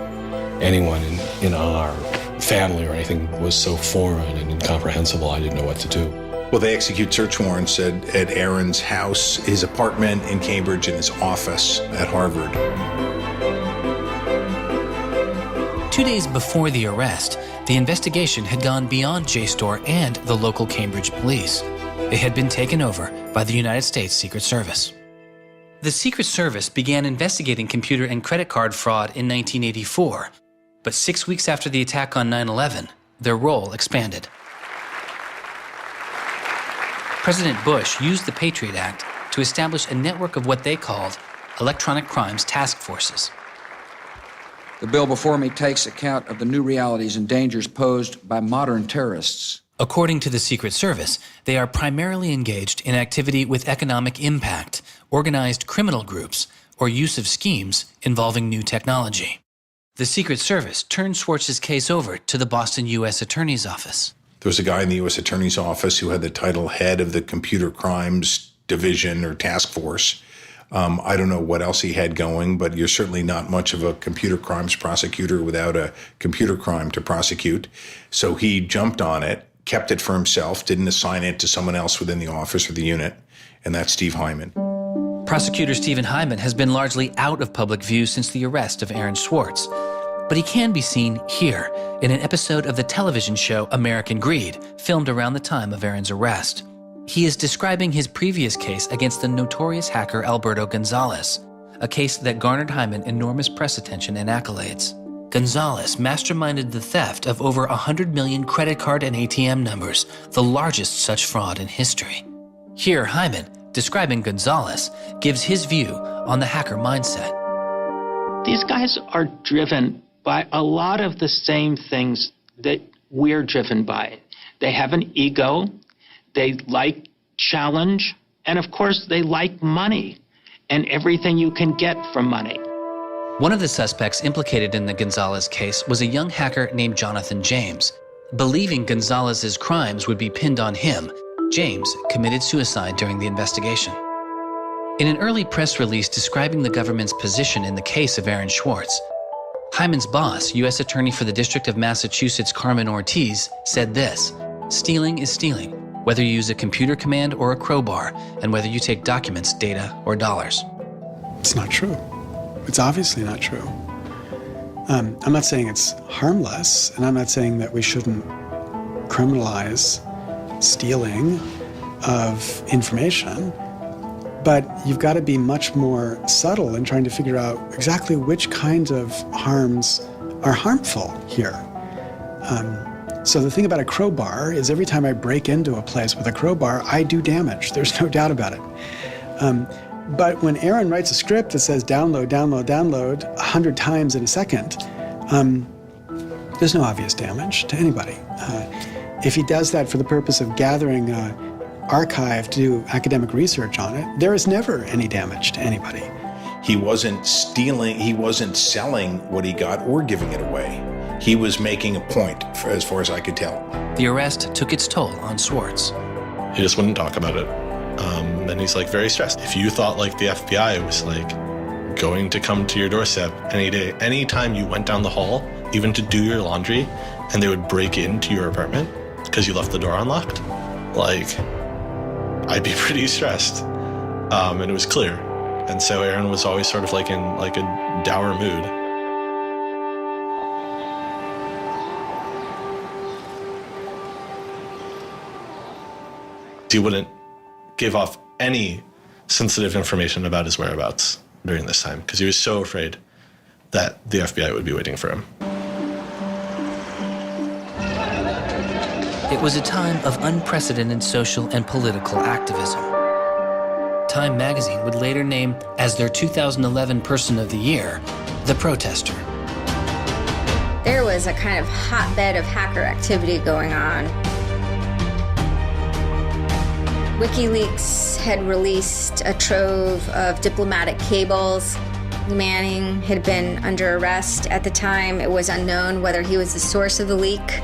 anyone in our family or anything was so foreign and incomprehensible, I didn't know what to do. Well, they execute search warrants at Aaron's house, his apartment in Cambridge, and his office at Harvard. 2 days before the arrest, the investigation had gone beyond JSTOR and the local Cambridge police. It had been taken over by the United States Secret Service. The Secret Service began investigating computer and credit card fraud in 1984, but 6 weeks after the attack on 9/11, their role expanded. President Bush used the Patriot Act to establish a network of what they called electronic crimes task forces. The bill before me takes account of the new realities and dangers posed by modern terrorists. According to the Secret Service, they are primarily engaged in activity with economic impact, organized criminal groups, or use of schemes involving new technology. The Secret Service turned Swartz's case over to the Boston U.S. Attorney's Office. There was a guy in the U.S. Attorney's Office who had the title head of the Computer Crimes Division or Task Force. I don't know what else he had going, but you're certainly not much of a computer crimes prosecutor without a computer crime to prosecute. So he jumped on it, kept it for himself, didn't assign it to someone else within the office or the unit, and that's Steve Hyman. Prosecutor Stephen Hyman has been largely out of public view since the arrest of Aaron Swartz. But he can be seen here in an episode of the television show American Greed, filmed around the time of Aaron's arrest. He is describing his previous case against the notorious hacker Alberto Gonzalez, a case that garnered Hyman enormous press attention and accolades. Gonzalez masterminded the theft of over 100 million credit card and ATM numbers, the largest such fraud in history. Here, Hyman, describing Gonzalez, gives his view on the hacker mindset. These guys are driven by a lot of the same things that we're driven by. They have an ego, they like challenge, and of course they like money and everything you can get from money. One of the suspects implicated in the Gonzalez case was a young hacker named Jonathan James. Believing Gonzalez's crimes would be pinned on him, James committed suicide during the investigation. In an early press release describing the government's position in the case of Aaron Swartz, Hyman's boss, U.S. Attorney for the District of Massachusetts Carmen Ortiz, said this: "Stealing is stealing, whether you use a computer command or a crowbar, and whether you take documents, data, or dollars." It's not true. It's obviously not true. I'm not saying it's harmless, and I'm not saying that we shouldn't criminalize stealing of information, but you've got to be much more subtle in trying to figure out exactly which kinds of harms are harmful here. So the thing about a crowbar is every time I break into a place with a crowbar, I do damage. There's no doubt about it. But when Aaron writes a script that says download, download, download 100 times in a second, there's no obvious damage to anybody. If he does that for the purpose of gathering archive to do academic research on it, there is never any damage to anybody. He wasn't stealing, he wasn't selling what he got or giving it away. He was making a point, as far as I could tell. The arrest took its toll on Swartz. He just wouldn't talk about it. And he's like very stressed. If you thought like the FBI was like going to come to your doorstep any day, anytime you went down the hall, even to do your laundry, and they would break into your apartment because you left the door unlocked, like, I'd be pretty stressed. And it was clear. And so Aaron was always sort of like in like a dour mood. He wouldn't give off any sensitive information about his whereabouts during this time because he was so afraid that the FBI would be waiting for him. It was a time of unprecedented social and political activism. Time magazine would later name as their 2011 Person of the Year, the protester. There was a kind of hotbed of hacker activity going on. WikiLeaks had released a trove of diplomatic cables. Manning had been under arrest at the time. It was unknown whether he was the source of the leak.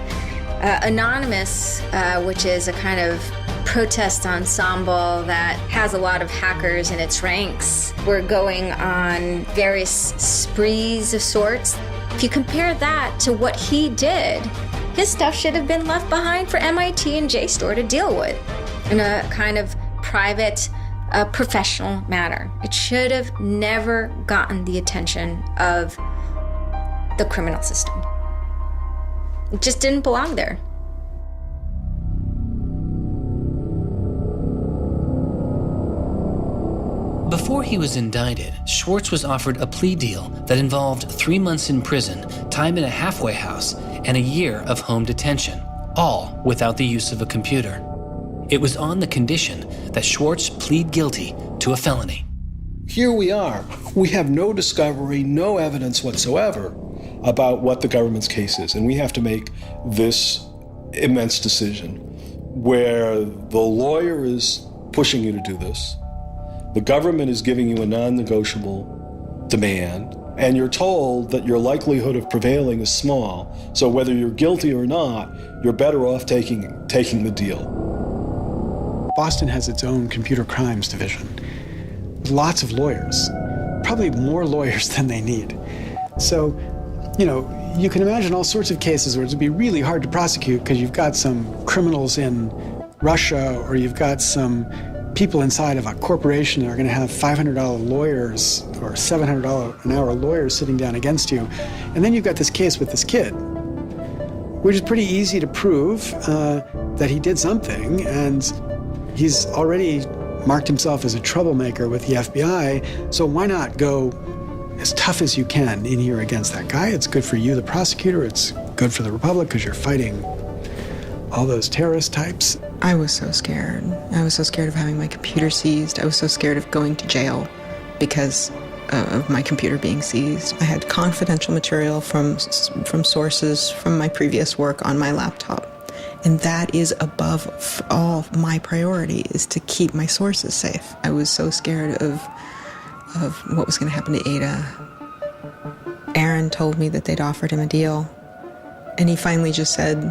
Anonymous, which is a kind of protest ensemble that has a lot of hackers in its ranks, were going on various sprees of sorts. If you compare that to what he did, his stuff should have been left behind for MIT and JSTOR to deal with in a kind of private, professional manner. It should have never gotten the attention of the criminal system. It just didn't belong there. Before he was indicted, Swartz was offered a plea deal that involved 3 months in prison, time in a halfway house, and a year of home detention, all without the use of a computer. It was on the condition that Swartz plead guilty to a felony. Here we are. We have no discovery, no evidence whatsoever about what the government's case is, and we have to make this immense decision where the lawyer is pushing you to do this. The government is giving you a non-negotiable demand, and you're told that your likelihood of prevailing is small. So whether you're guilty or not, you're better off taking the deal. Boston has its own computer crimes division with lots of lawyers, probably more lawyers than they need. So, you can imagine all sorts of cases where it would be really hard to prosecute because you've got some criminals in Russia, or you've got some people inside of a corporation that are going to have $500 lawyers or $700 an hour lawyers sitting down against you. And then you've got this case with this kid, which is pretty easy to prove that he did something, and he's already marked himself as a troublemaker with the FBI, so why not go as tough as you can in here against that guy? It's good for you, the prosecutor. It's good for the Republic because you're fighting all those terrorist types. I was so scared. I was so scared of having my computer seized. I was so scared of going to jail because of my computer being seized. I had confidential material from sources from my previous work on my laptop. And that is above all my priority, is to keep my sources safe. I was so scared of what was going to happen to Ada. Aaron told me that they'd offered him a deal, and he finally just said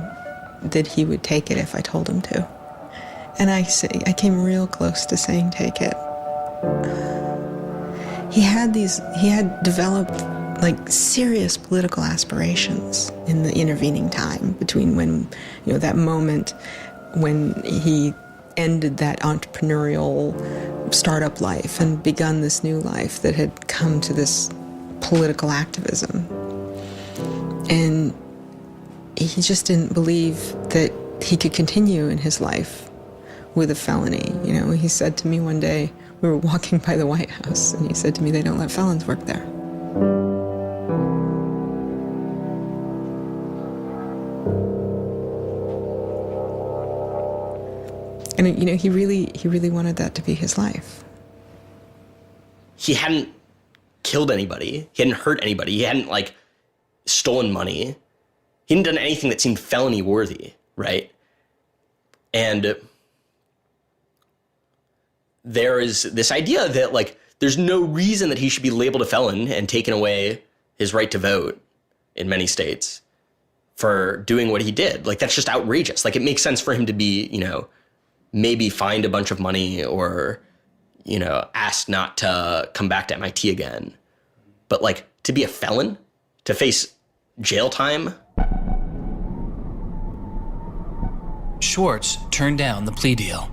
that he would take it if I told him to. And I came real close to saying take it. He had developed serious political aspirations in the intervening time between when, that moment when he ended that entrepreneurial startup life and begun this new life that had come to this political activism. And he just didn't believe that he could continue in his life with a felony. He said to me one day, we were walking by the White House, and he said to me, they don't let felons work there. And he really wanted that to be his life. He hadn't killed anybody. He hadn't hurt anybody. He hadn't stolen money. He hadn't done anything that seemed felony worthy, right? And there is this idea that there's no reason that he should be labeled a felon and taken away his right to vote in many states for doing what he did. That's just outrageous. It makes sense for him to be, maybe fined a bunch of money or, asked not to come back to MIT again. But to be a felon, to face jail time. Swartz turned down the plea deal.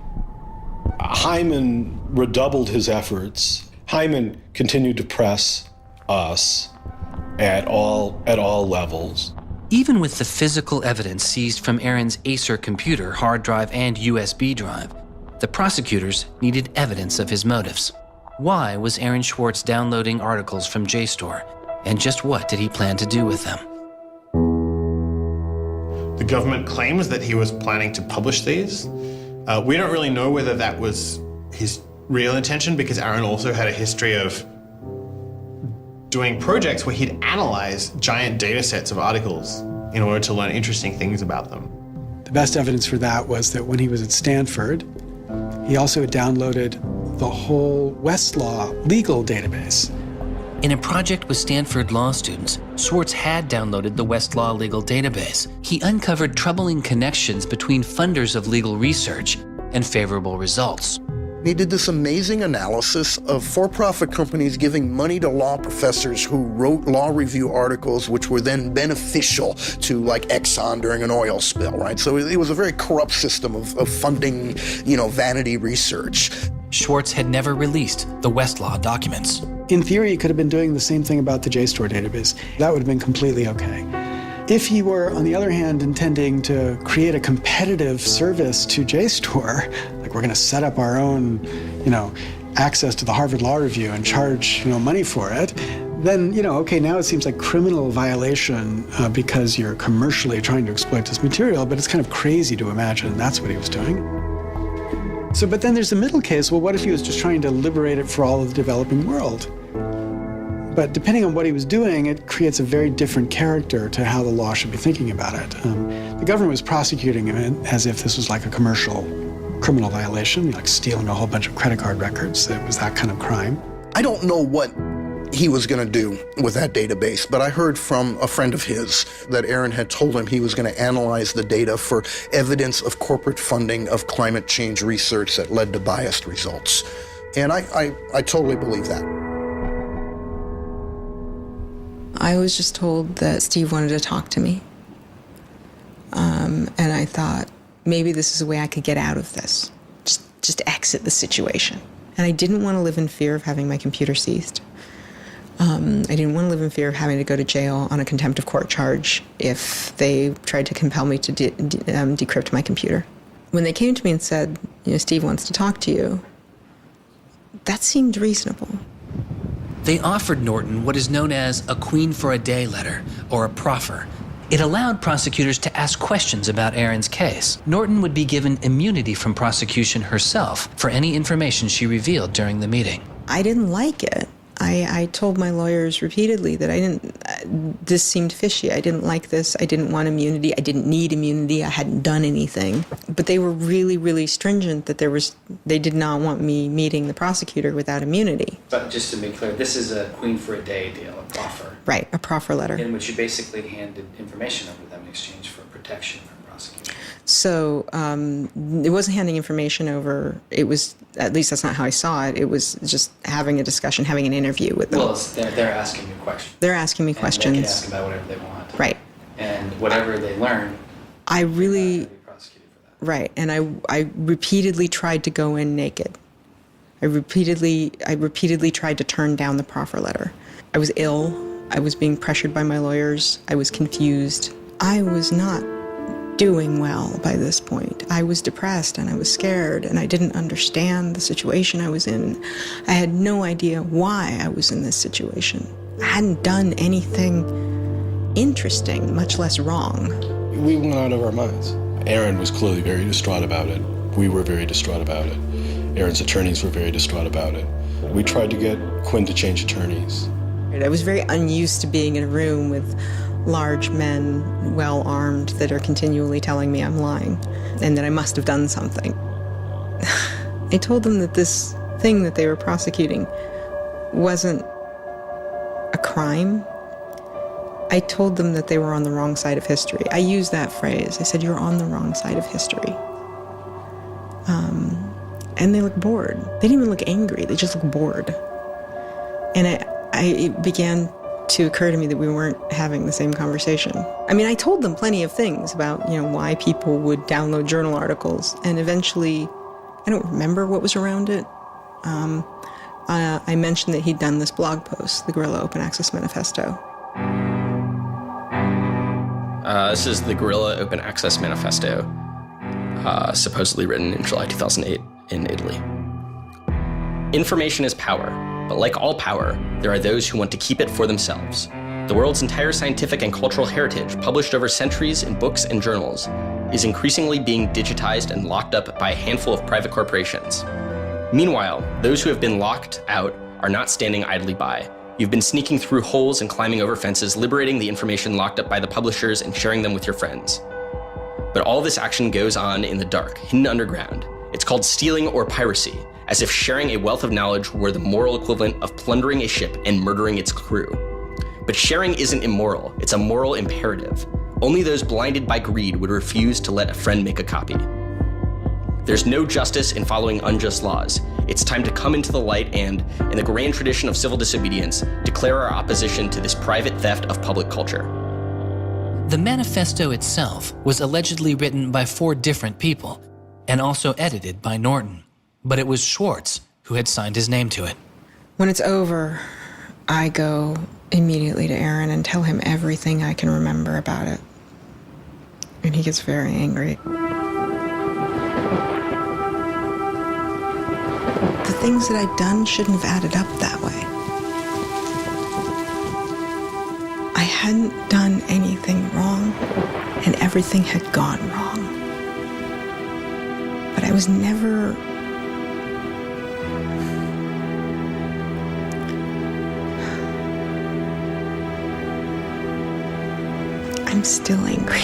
Hyman redoubled his efforts. Hyman continued to press us at all levels. Even with the physical evidence seized from Aaron's Acer computer, hard drive, and USB drive, the prosecutors needed evidence of his motives. Why was Aaron Swartz downloading articles from JSTOR, and just what did he plan to do with them? The government claims that he was planning to publish these. We don't really know whether that was his real intention, because Aaron also had a history of doing projects where he'd analyze giant data sets of articles in order to learn interesting things about them. The best evidence for that was that when he was at Stanford, he also had downloaded the whole Westlaw legal database. In a project with Stanford law students, Swartz had downloaded the Westlaw legal database. He uncovered troubling connections between funders of legal research and favorable results. He did this amazing analysis of for-profit companies giving money to law professors who wrote law review articles which were then beneficial to Exxon during an oil spill, right? So it was a very corrupt system of funding, vanity research. Swartz had never released the Westlaw documents. In theory, he could have been doing the same thing about the JSTOR database. That would have been completely okay. If he were, on the other hand, intending to create a competitive service to JSTOR, we're going to set up our own, access to the Harvard Law Review and charge, money for it, then, okay, now it seems like criminal violation because you're commercially trying to exploit this material, but it's kind of crazy to imagine that's what he was doing. So, but then there's the middle case. Well, what if he was just trying to liberate it for all of the developing world? But depending on what he was doing, it creates a very different character to how the law should be thinking about it. The government was prosecuting him as if this was like a commercial criminal violation, like stealing a whole bunch of credit card records. It was that kind of crime. I don't know what he was going to do with that database. But I heard from a friend of his that Aaron had told him he was going to analyze the data for evidence of corporate funding of climate change research that led to biased results. And I totally believe that. I was just told that Steve wanted to talk to me. And I thought, maybe this is a way I could get out of this. Just exit the situation. And I didn't want to live in fear of having my computer seized. I didn't want to live in fear of having to go to jail on a contempt of court charge if they tried to compel me to decrypt my computer. When they came to me and said, Steve wants to talk to you, that seemed reasonable. They offered Norton what is known as a Queen for a Day letter, or a proffer. It allowed prosecutors to ask questions about Aaron's case. Norton would be given immunity from prosecution herself for any information she revealed during the meeting. I didn't like it. I told my lawyers repeatedly that this seemed fishy. I didn't like this. I didn't want immunity. I didn't need immunity. I hadn't done anything. But they were really, really stringent that they did not want me meeting the prosecutor without immunity. But just to be clear, this is a Queen for a Day deal, a proffer. Right, a proffer letter. In which you basically handed information over to them in exchange for protection from prosecution. So it wasn't handing information over. It was, at least that's not how I saw it. It was just having a discussion, having an interview with them. Well, they're asking you questions. They're asking me questions. And they can ask about whatever they want. Right. And whatever they learn, I really, right. And I repeatedly tried to go in naked. I repeatedly tried to turn down the proffer letter. I was ill. I was being pressured by my lawyers. I was confused. I was not doing well by this point. I was depressed and I was scared and I didn't understand the situation I was in. I had no idea why I was in this situation. I hadn't done anything interesting, much less wrong. We went out of our minds. Aaron was clearly very distraught about it. We were very distraught about it. Aaron's attorneys were very distraught about it. We tried to get Quinn to change attorneys. I was very unused to being in a room with large men, well-armed, that are continually telling me I'm lying and that I must have done something. I told them that this thing that they were prosecuting wasn't a crime. I told them that they were on the wrong side of history. I used that phrase. I said, you're on the wrong side of history. And they looked bored. They didn't even look angry. They just looked bored. And it began to occur to me that we weren't having the same conversation. I mean, I told them plenty of things about, why people would download journal articles, and eventually, I don't remember what was around it. I mentioned that he'd done this blog post, the Guerrilla Open Access Manifesto. This is the Guerrilla Open Access Manifesto, supposedly written in July 2008 in Italy. Information is power. But like all power, there are those who want to keep it for themselves. The world's entire scientific and cultural heritage, published over centuries in books and journals, is increasingly being digitized and locked up by a handful of private corporations. Meanwhile, those who have been locked out are not standing idly by. You've been sneaking through holes and climbing over fences, liberating the information locked up by the publishers and sharing them with your friends. But all this action goes on in the dark, hidden underground. It's called stealing or piracy, as if sharing a wealth of knowledge were the moral equivalent of plundering a ship and murdering its crew. But sharing isn't immoral, it's a moral imperative. Only those blinded by greed would refuse to let a friend make a copy. There's no justice in following unjust laws. It's time to come into the light and, in the grand tradition of civil disobedience, declare our opposition to this private theft of public culture. The manifesto itself was allegedly written by 4 different people and also edited by Norton. But it was Swartz who had signed his name to it. When it's over, I go immediately to Aaron and tell him everything I can remember about it. And he gets very angry. The things that I'd done shouldn't have added up that way. I hadn't done anything wrong, and everything had gone wrong. But I was never... I'm still angry.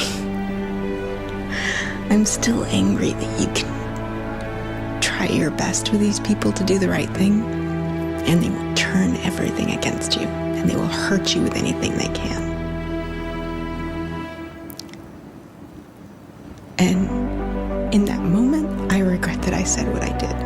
I'm still angry that you can try your best with these people to do the right thing, and they will turn everything against you, and they will hurt you with anything they can. And in that moment, I regret that I said what I did.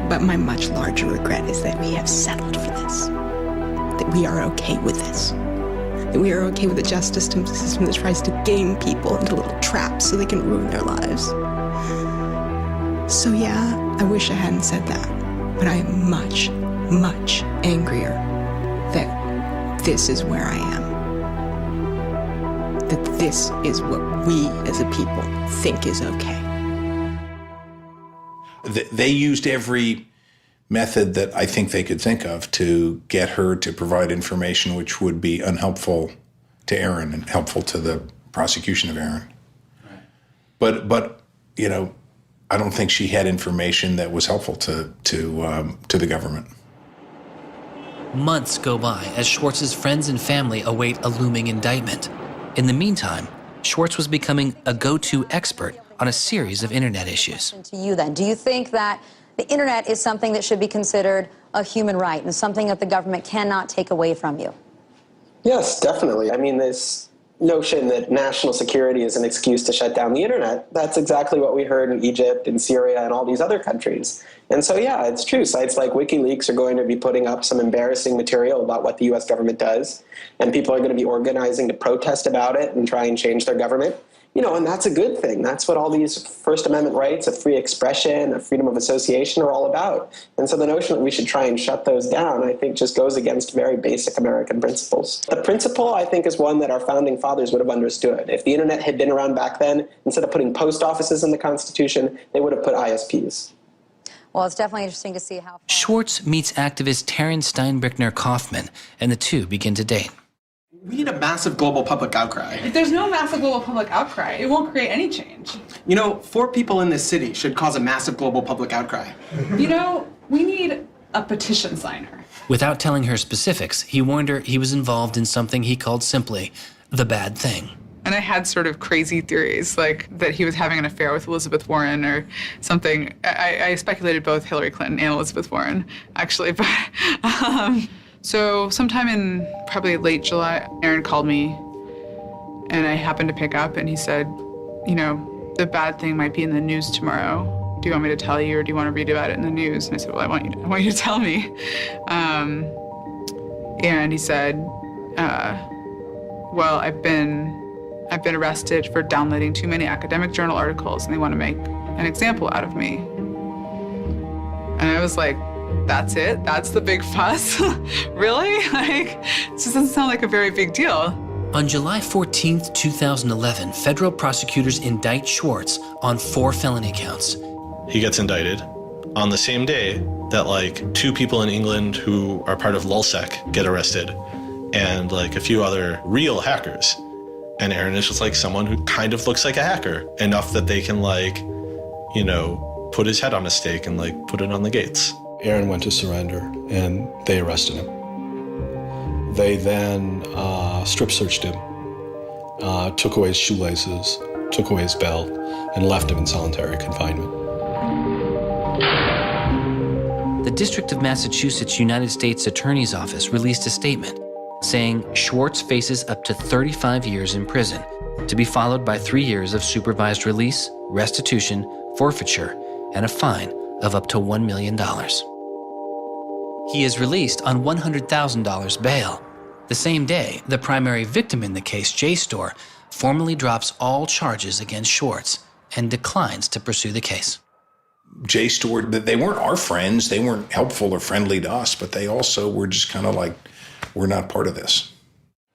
But my much larger regret is that we have settled for this, that we are okay with this, that we are okay with a justice system that tries to game people into little traps so they can ruin their lives. So yeah, I wish I hadn't said that, but I am much, much angrier that this is where I am. That this is what we as a people think is okay. They used every method that I think they could think of to get her to provide information which would be unhelpful to Aaron and helpful to the prosecution of Aaron. Right. But you know, I don't think she had information that was helpful to the government. Months go by as Swartz's friends and family await a looming indictment. In the meantime, Swartz was becoming a go-to expert on a series of internet issues. To you then, do you think that the internet is something that should be considered a human right and something that the government cannot take away from you? Yes, definitely. I mean, this notion that national security is an excuse to shut down the internet, that's exactly what we heard in Egypt and Syria and all these other countries. And so, yeah, it's true. Sites like WikiLeaks are going to be putting up some embarrassing material about what the U.S. government does, and people are going to be organizing to protest about it and try and change their government. You know, and that's a good thing. That's what all these First Amendment rights of free expression, of freedom of association are all about. And so the notion that we should try and shut those down, I think, just goes against very basic American principles. The principle, I think, is one that our founding fathers would have understood. If the internet had been around back then, instead of putting post offices in the Constitution, they would have put ISPs. Well, it's definitely interesting to see how... Swartz meets activist Taryn Steinbrickner Kaufman, and the two begin to date. We need a massive global public outcry. If there's no massive global public outcry, it won't create any change. You know, 4 people in this city should cause a massive global public outcry. You know, we need a petition signer. Without telling her specifics, he warned her he was involved in something he called simply the bad thing. And I had sort of crazy theories, like that he was having an affair with Elizabeth Warren or something. I speculated both Hillary Clinton and Elizabeth Warren, actually, but... So sometime in probably late July, Aaron called me and I happened to pick up and he said, you know, the bad thing might be in the news tomorrow. Do you want me to tell you or do you want to read about it in the news? And I said, well, I want you to tell me. And he said, well, I've been arrested for downloading too many academic journal articles and they want to make an example out of me. And I was like, that's it? That's the big fuss? Really? Like, it just doesn't sound like a very big deal. On July 14th, 2011, federal prosecutors indict Swartz on 4 felony counts. He gets indicted on the same day that like 2 people in England who are part of LulzSec get arrested and like a few other real hackers. And Aaron is just like someone who kind of looks like a hacker, enough that they can like, you know, put his head on a stake and like put it on the gates. Aaron went to surrender, and they arrested him. They then strip searched him, took away his shoelaces, took away his belt, and left him in solitary confinement. The District of Massachusetts United States Attorney's Office released a statement saying Swartz faces up to 35 years in prison, to be followed by 3 years of supervised release, restitution, forfeiture, and a fine of up to $1 million. He is released on $100,000 bail. The same day, the primary victim in the case, JSTOR, formally drops all charges against Swartz and declines to pursue the case. JSTOR, they weren't our friends, they weren't helpful or friendly to us, but they also were just kind of like, we're not part of this.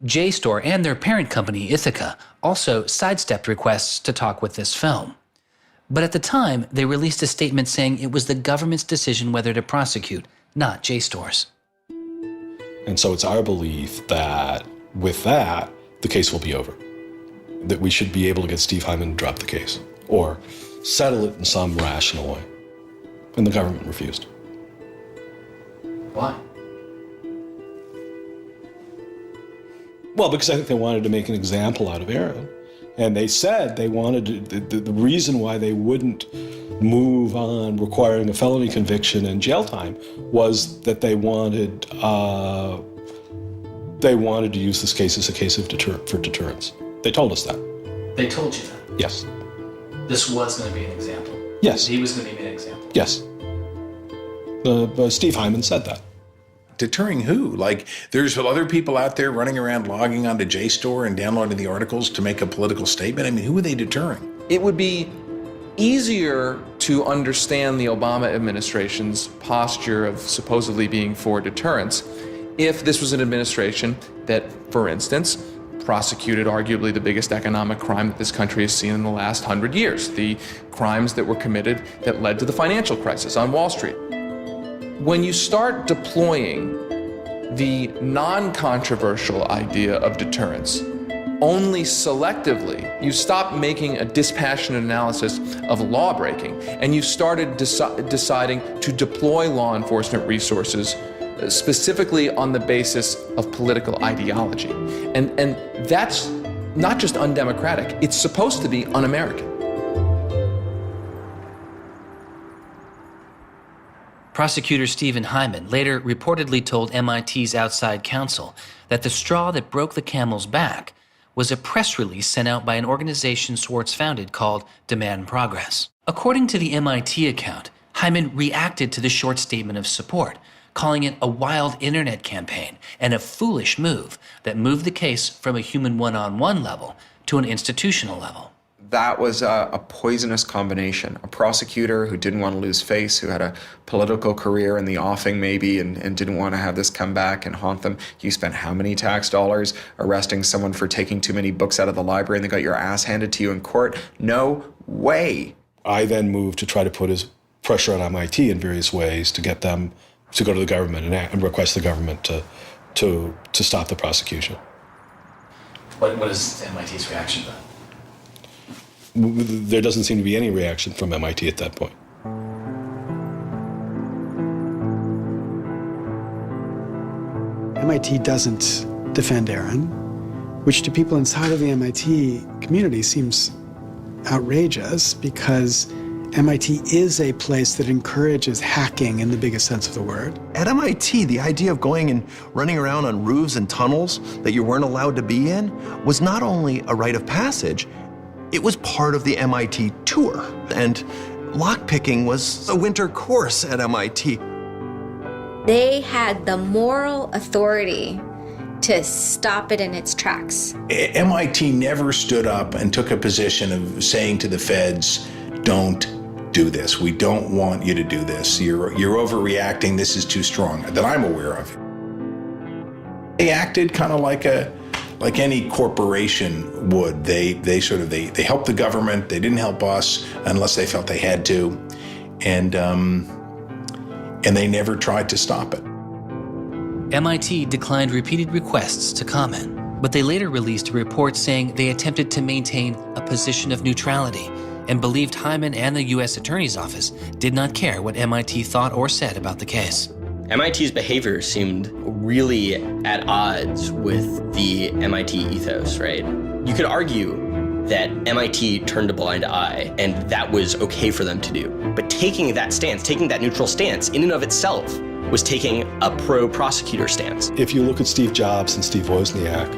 JSTOR and their parent company, Ithaca, also sidestepped requests to talk with this film. But at the time, they released a statement saying it was the government's decision whether to prosecute, not JSTOR's. And so it's our belief that with that, the case will be over. That we should be able to get Steve Hyman to drop the case or settle it in some rational way. And the government refused. Why? Well, because I think they wanted to make an example out of Aaron. And they said they wanted the reason why they wouldn't move on requiring a felony conviction and jail time was that they wanted to use this case as a case of for deterrence. They told us that. They told you that? Yes. This was going to be an example? Yes. He was going to be an example? Yes. Steve Hyman said that. Deterring who? Like, there's other people out there running around logging onto JSTOR and downloading the articles to make a political statement? I mean, who are they deterring? It would be easier to understand the Obama administration's posture of supposedly being for deterrence if this was an administration that, for instance, prosecuted arguably the biggest economic crime that this country has seen in the last 100 years, the crimes that were committed that led to the financial crisis on Wall Street. When you start deploying the non-controversial idea of deterrence only selectively, you stop making a dispassionate analysis of lawbreaking, and you started deciding to deploy law enforcement resources specifically on the basis of political ideology. And that's not just undemocratic, it's supposed to be un-American. Prosecutor Stephen Hyman later reportedly told MIT's outside counsel that the straw that broke the camel's back was a press release sent out by an organization Swartz founded called Demand Progress. According to the MIT account, Hyman reacted to the short statement of support, calling it a wild internet campaign and a foolish move that moved the case from a human one-on-one level to an institutional level. That was a poisonous combination. A prosecutor who didn't want to lose face, who had a political career in the offing maybe and didn't want to have this come back and haunt them. You spent how many tax dollars arresting someone for taking too many books out of the library and they got your ass handed to you in court? No way. I then moved to try to put pressure on MIT in various ways to get them to go to the government and request the government to stop the prosecution. What is MIT's reaction to that? There doesn't seem to be any reaction from MIT at that point. MIT doesn't defend Aaron, which to people inside of the MIT community seems outrageous because MIT is a place that encourages hacking in the biggest sense of the word. At MIT, the idea of going and running around on roofs and tunnels that you weren't allowed to be in was not only a rite of passage, it was part of the MIT tour. And lockpicking was a winter course at MIT. They had the moral authority to stop it in its tracks. MIT never stood up and took a position of saying to the feds, don't do this. We don't want you to do this. You're overreacting. This is too strong, that I'm aware of. They acted kind of like any corporation would. They helped the government. They didn't help us unless they felt they had to, and they never tried to stop it. MIT declined repeated requests to comment, but they later released a report saying they attempted to maintain a position of neutrality and believed Hyman and the U.S. Attorney's Office did not care what MIT thought or said about the case. MIT's behavior seemed really at odds with the MIT ethos, right? You could argue that MIT turned a blind eye and that was okay for them to do. But taking that stance, taking that neutral stance in and of itself was taking a pro-prosecutor stance. If you look at Steve Jobs and Steve Wozniak,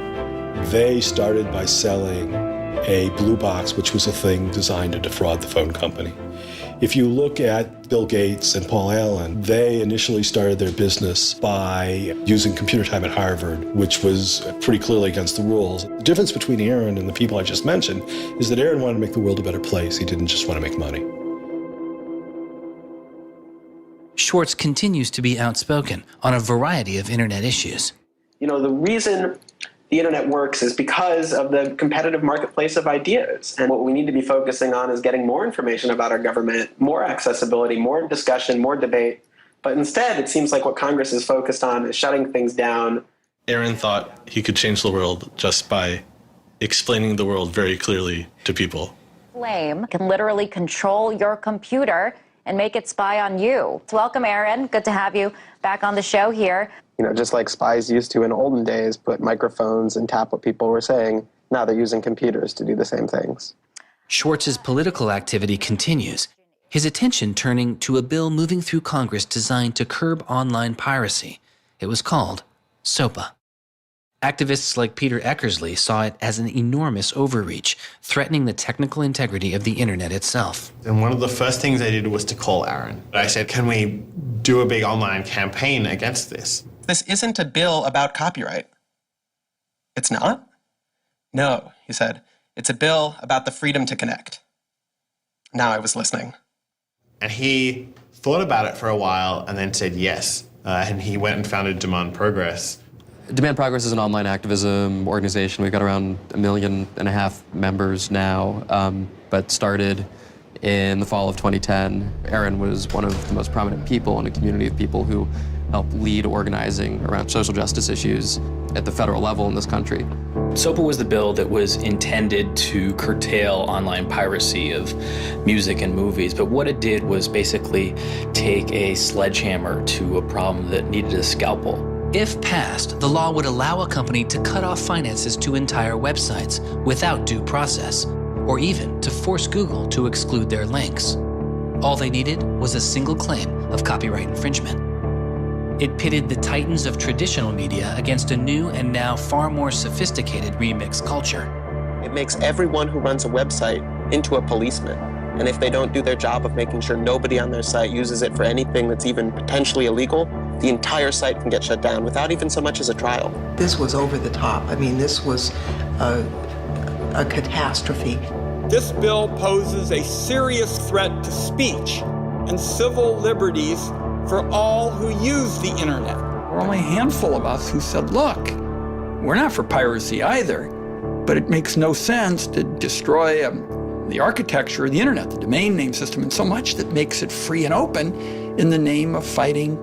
they started by selling a blue box, which was a thing designed to defraud the phone company. If you look at Bill Gates and Paul Allen, they initially started their business by using computer time at Harvard, which was pretty clearly against the rules. The difference between Aaron and the people I just mentioned is that Aaron wanted to make the world a better place. He didn't just want to make money. Swartz continues to be outspoken on a variety of internet issues. You know, the reason the internet works is because of the competitive marketplace of ideas. And what we need to be focusing on is getting more information about our government, more accessibility, more discussion, more debate. But instead, it seems like what Congress is focused on is shutting things down. Aaron thought he could change the world just by explaining the world very clearly to people. Flame can literally control your computer and make it spy on you. Welcome, Aaron. Good to have you back on the show here. You know, just like spies used to in olden days, put microphones and tap what people were saying. Now they're using computers to do the same things. Swartz's political activity continues, his attention turning to a bill moving through Congress designed to curb online piracy. It was called SOPA. Activists like Peter Eckersley saw it as an enormous overreach, threatening the technical integrity of the internet itself. And one of the first things I did was to call Aaron. I said, can we do a big online campaign against this? This isn't a bill about copyright. It's not? No, he said. It's a bill about the freedom to connect. Now I was listening. And he thought about it for a while and then said yes. And he went and founded Demand Progress. Demand Progress is an online activism organization. We've got around 1.5 million members now, but started in the fall of 2010. Aaron was one of the most prominent people in a community of people who helped lead organizing around social justice issues at the federal level in this country. SOPA was the bill that was intended to curtail online piracy of music and movies, but what it did was basically take a sledgehammer to a problem that needed a scalpel. If passed, the law would allow a company to cut off finances to entire websites without due process, or even to force Google to exclude their links. All they needed was a single claim of copyright infringement. It pitted the titans of traditional media against a new and now far more sophisticated remix culture. It makes everyone who runs a website into a policeman. And if they don't do their job of making sure nobody on their site uses it for anything that's even potentially illegal, the entire site can get shut down without even so much as a trial. This was over the top. I mean, this was a catastrophe. This bill poses a serious threat to speech and civil liberties for all who use the internet. There were only a handful of us who said, look, we're not for piracy either, but it makes no sense to destroy the architecture of the internet, the domain name system, and so much that makes it free and open in the name of fighting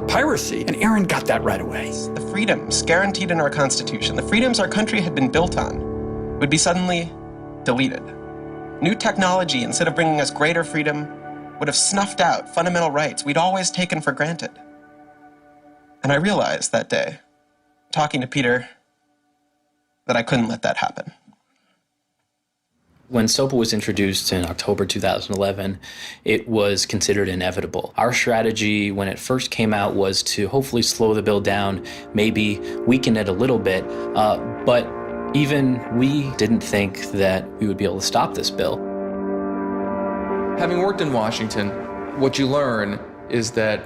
piracy. And Aaron got that right away. The freedoms guaranteed in our Constitution, the freedoms our country had been built on, would be suddenly deleted. New technology, instead of bringing us greater freedom, would have snuffed out fundamental rights we'd always taken for granted. And I realized that day, talking to Peter, that I couldn't let that happen. When SOPA was introduced in October 2011, it was considered inevitable. Our strategy when it first came out was to hopefully slow the bill down, maybe weaken it a little bit, but even we didn't think that we would be able to stop this bill. Having worked in Washington, what you learn is that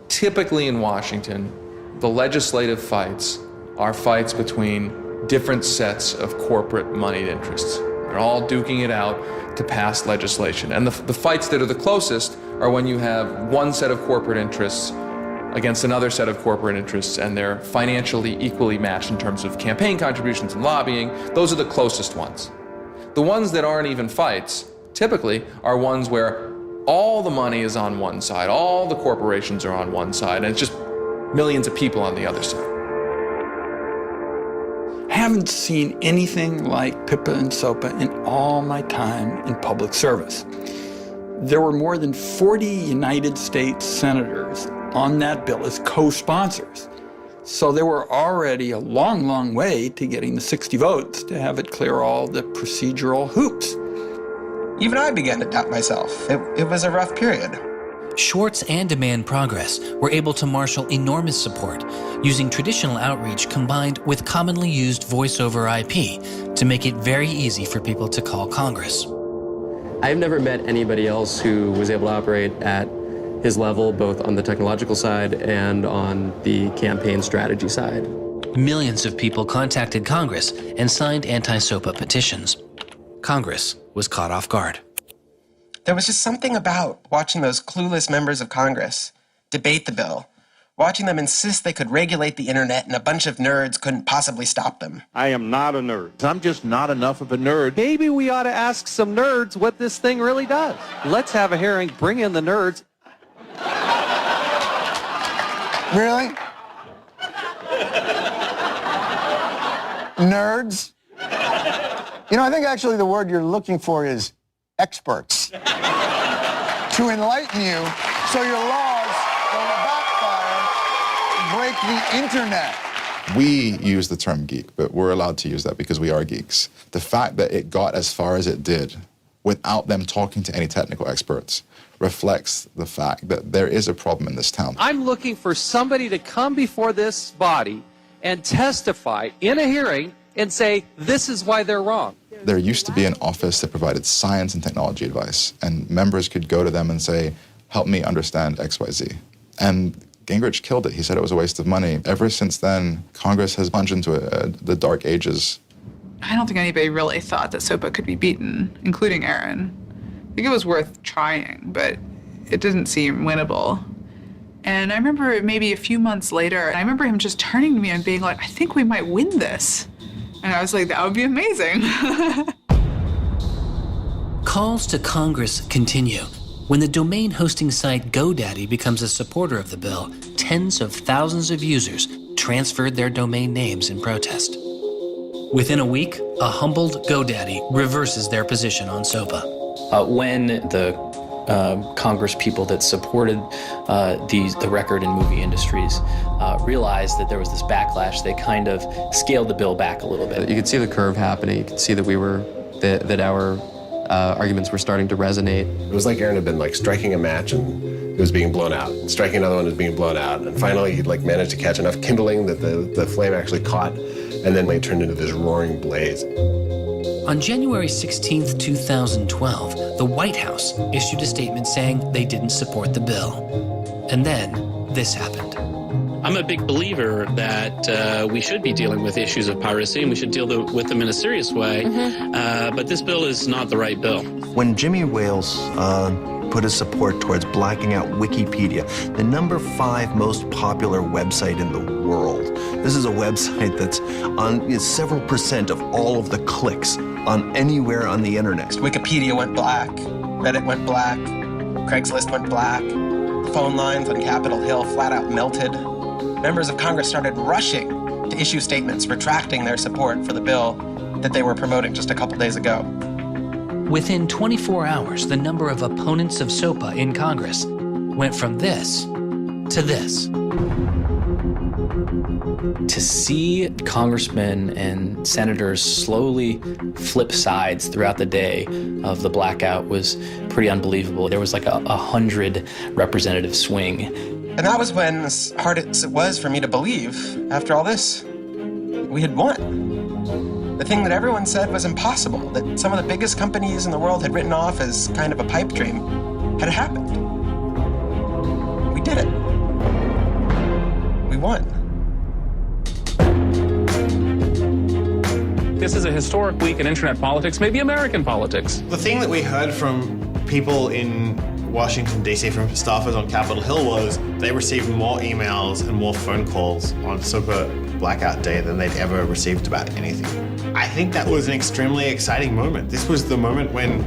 typically in Washington, the legislative fights are fights between different sets of corporate moneyed interests. They're all duking it out to pass legislation. And the fights that are the closest are when you have one set of corporate interests against another set of corporate interests, and they're financially equally matched in terms of campaign contributions and lobbying. Those are the closest ones. The ones that aren't even fights, typically, are ones where all the money is on one side, all the corporations are on one side, and it's just millions of people on the other side. Haven't seen anything like PIPA and SOPA in all my time in public service. There were more than 40 United States senators on that bill as co-sponsors. So there were already a long, long way to getting the 60 votes to have it clear all the procedural hoops. Even I began to doubt myself. It was a rough period. Swartz and Demand Progress were able to marshal enormous support, using traditional outreach combined with commonly used voice over IP to make it very easy for people to call Congress. I've never met anybody else who was able to operate at his level, both on the technological side and on the campaign strategy side. Millions of people contacted Congress and signed anti-SOPA petitions. Congress was caught off guard. There was just something about watching those clueless members of Congress debate the bill, watching them insist they could regulate the internet and a bunch of nerds couldn't possibly stop them. I am not a nerd. I'm just not enough of a nerd. Maybe we ought to ask some nerds what this thing really does. Let's have a hearing, bring in the nerds. Really? Nerds? You know, I think actually the word you're looking for is experts. To enlighten you so your laws don't backfire, break the internet. We use the term geek, but we're allowed to use that because we are geeks. The fact that it got as far as it did without them talking to any technical experts reflects the fact that there is a problem in this town. I'm looking for somebody to come before this body and testify in a hearing and say, this is why they're wrong. There used to be an office that provided science and technology advice, and members could go to them and say, help me understand XYZ. And Gingrich killed it. He said it was a waste of money. Ever since then, Congress has plunged into the dark ages. I don't think anybody really thought that SOPA could be beaten, including Aaron. I think it was worth trying, but it didn't seem winnable. And I remember maybe a few months later, I remember him just turning to me and being like, I think we might win this. And I was like, that would be amazing. Calls to Congress continue. When the domain hosting site GoDaddy becomes a supporter of the bill, tens of thousands of users transferred their domain names in protest. Within a week, a humbled GoDaddy reverses their position on SOPA. When the Congress people that supported the record and movie industries realized that there was this backlash, they kind of scaled the bill back a little bit. You could see the curve happening. You could see that our arguments were starting to resonate. It was like Aaron had been striking a match and it was being blown out. Striking another one was being blown out. And finally he managed to catch enough kindling that the flame actually caught, and then it turned into this roaring blaze. On January 16th, 2012, the White House issued a statement saying they didn't support the bill. And then this happened. I'm a big believer that we should be dealing with issues of piracy and we should deal with them in a serious way. But this bill is not the right bill. When Jimmy Wales put his support towards blacking out Wikipedia, the #5 most popular website in the world. This is a website that's on several percent of all of the clicks on anywhere on the internet. Wikipedia went black, Reddit went black, Craigslist went black, phone lines on Capitol Hill flat out melted. Members of Congress started rushing to issue statements retracting their support for the bill that they were promoting just a couple days ago. Within 24 hours, the number of opponents of SOPA in Congress went from this to this. To see congressmen and senators slowly flip sides throughout the day of the blackout was pretty unbelievable. There was like a 100 representative swing. And that was when, as hard as it was for me to believe, after all this, we had won. The thing that everyone said was impossible, that some of the biggest companies in the world had written off as kind of a pipe dream, had happened. We did it. We won. This is a historic week in internet politics, maybe American politics. The thing that we heard from people in Washington, D.C., from staffers on Capitol Hill was they received more emails and more phone calls on SOPA blackout day than they'd ever received about anything. I think that was an extremely exciting moment. This was the moment when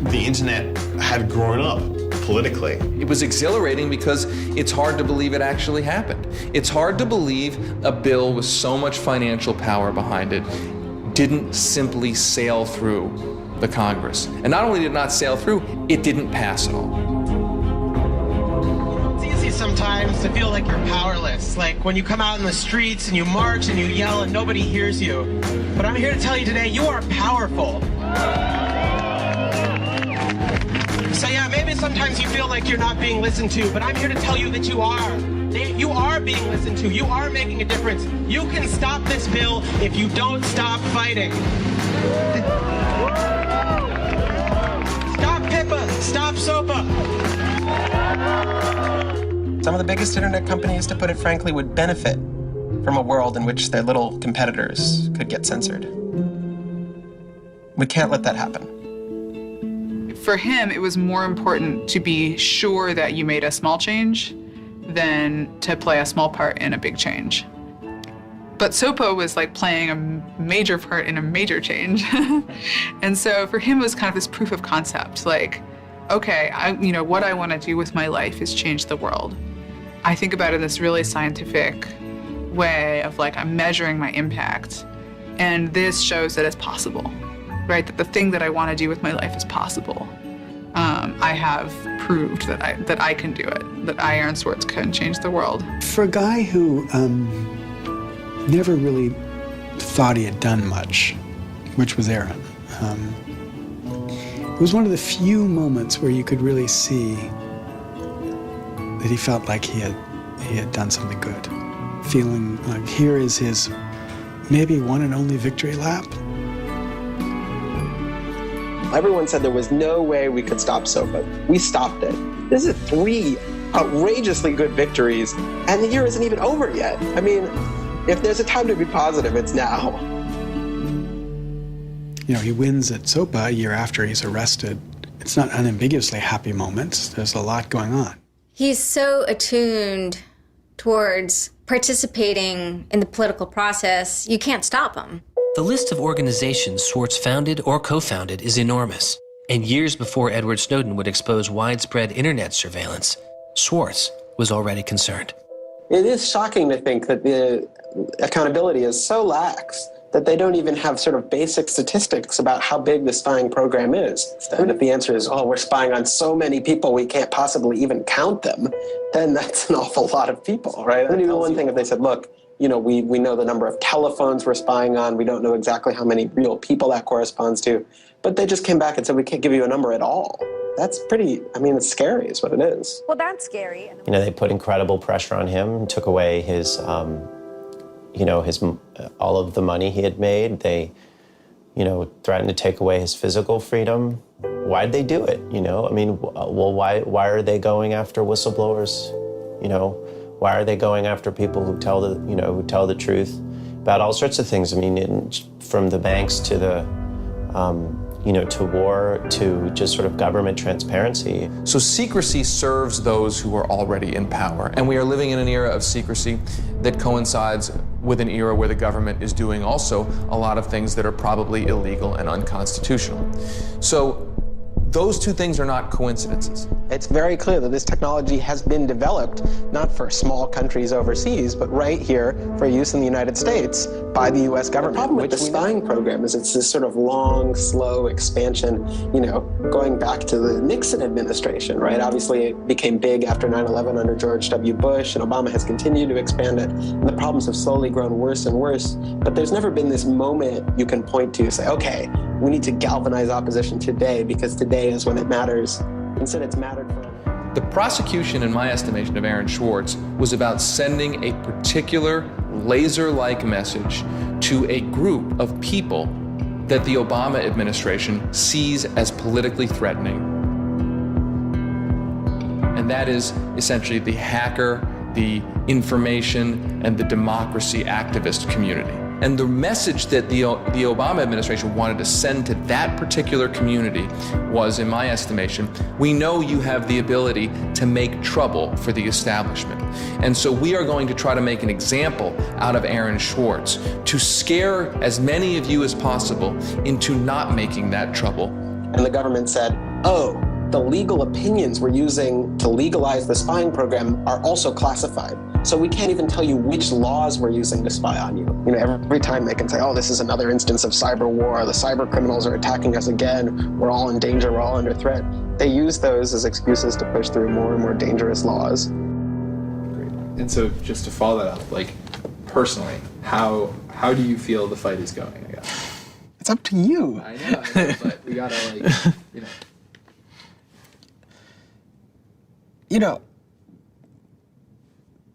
the internet had grown up politically. It was exhilarating because it's hard to believe it actually happened. It's hard to believe a bill with so much financial power behind it didn't simply sail through the Congress. And not only did it not sail through, it didn't pass at all. It's easy sometimes to feel like you're powerless, like when you come out in the streets and you march and you yell and nobody hears you. But I'm here to tell you today, you are powerful. So yeah, maybe sometimes you feel like you're not being listened to, but I'm here to tell you that you are. You are being listened to. You are making a difference. You can stop this bill if you don't stop fighting. Stop PIPA. Stop SOPA. Some of the biggest internet companies, to put it frankly, would benefit from a world in which their little competitors could get censored. We can't let that happen. For him, it was more important to be sure that you made a small change than to play a small part in a big change. But SOPA was like playing a major part in a major change. And so for him, it was kind of this proof of concept, like, okay, what I want to do with my life is change the world. I think about it in this really scientific way of like, I'm measuring my impact. And this shows that it's possible, right? That the thing that I want to do with my life is possible. I have proved that I can do it, that I, Aaron Swartz, can change the world. For a guy who never really thought he had done much, which was Aaron. It was one of the few moments where you could really see that he felt like he had done something good. Feeling like here is his maybe one and only victory lap. Everyone said there was no way we could stop SOPA. We stopped it. This is 3 outrageously good victories, and the year isn't even over yet. I mean, if there's a time to be positive, it's now. You know, he wins at SOPA a year after he's arrested. It's not unambiguously happy moments. There's a lot going on. He's so attuned towards participating in the political process, you can't stop him. The list of organizations Swartz founded or co-founded is enormous. And years before Edward Snowden would expose widespread internet surveillance, Swartz was already concerned. It is shocking to think that the accountability is so lax that they don't even have sort of basic statistics about how big the spying program is. And if the answer is, oh, we're spying on so many people we can't possibly even count them, then that's an awful lot of people, right? It would be one thing if they said, look, you know, we know the number of telephones we're spying on, we don't know exactly how many real people that corresponds to, but they just came back and said, we can't give you a number at all. That's pretty, I mean, it's scary is what it is. Well, that's scary. You know, they put incredible pressure on him, took away his, you know, all of the money he had made. They, you know, threatened to take away his physical freedom. Why'd they do it, you know? I mean, well, why are they going after whistleblowers, you know? Why are they going after people who tell the truth about all sorts of things? I mean, from the banks to the, you know, to war, to just sort of government transparency. So secrecy serves those who are already in power. And we are living in an era of secrecy that coincides with an era where the government is doing also a lot of things that are probably illegal and unconstitutional. So those two things are not coincidences. It's very clear that this technology has been developed not for small countries overseas, but right here for use in the United States by the U.S. government. The problem with the spying program is it's this sort of long, slow expansion, you know, going back to the Nixon administration, right? Obviously, it became big after 9/11 under George W. Bush, and Obama has continued to expand it, and the problems have slowly grown worse and worse. But there's never been this moment you can point to, say, okay, we need to galvanize opposition today because today is when it matters. Instead, it's mattered for. The prosecution, in my estimation, of Aaron Swartz was about sending a particular laser-like message to a group of people that the Obama administration sees as politically threatening. And that is essentially the hacker, the information, and the democracy activist community. And the message that the Obama administration wanted to send to that particular community was, in my estimation, we know you have the ability to make trouble for the establishment. And so we are going to try to make an example out of Aaron Swartz to scare as many of you as possible into not making that trouble. And the government said, oh, the legal opinions we're using to legalize the spying program are also classified. So we can't even tell you which laws we're using to spy on you. You know, every time they can say, oh, this is another instance of cyber war, the cyber criminals are attacking us again, we're all in danger, we're all under threat. They use those as excuses to push through more and more dangerous laws. Great. And so just to follow that up, like personally, how do you feel the fight is going, I guess? It's up to you. I know, but we gotta You know,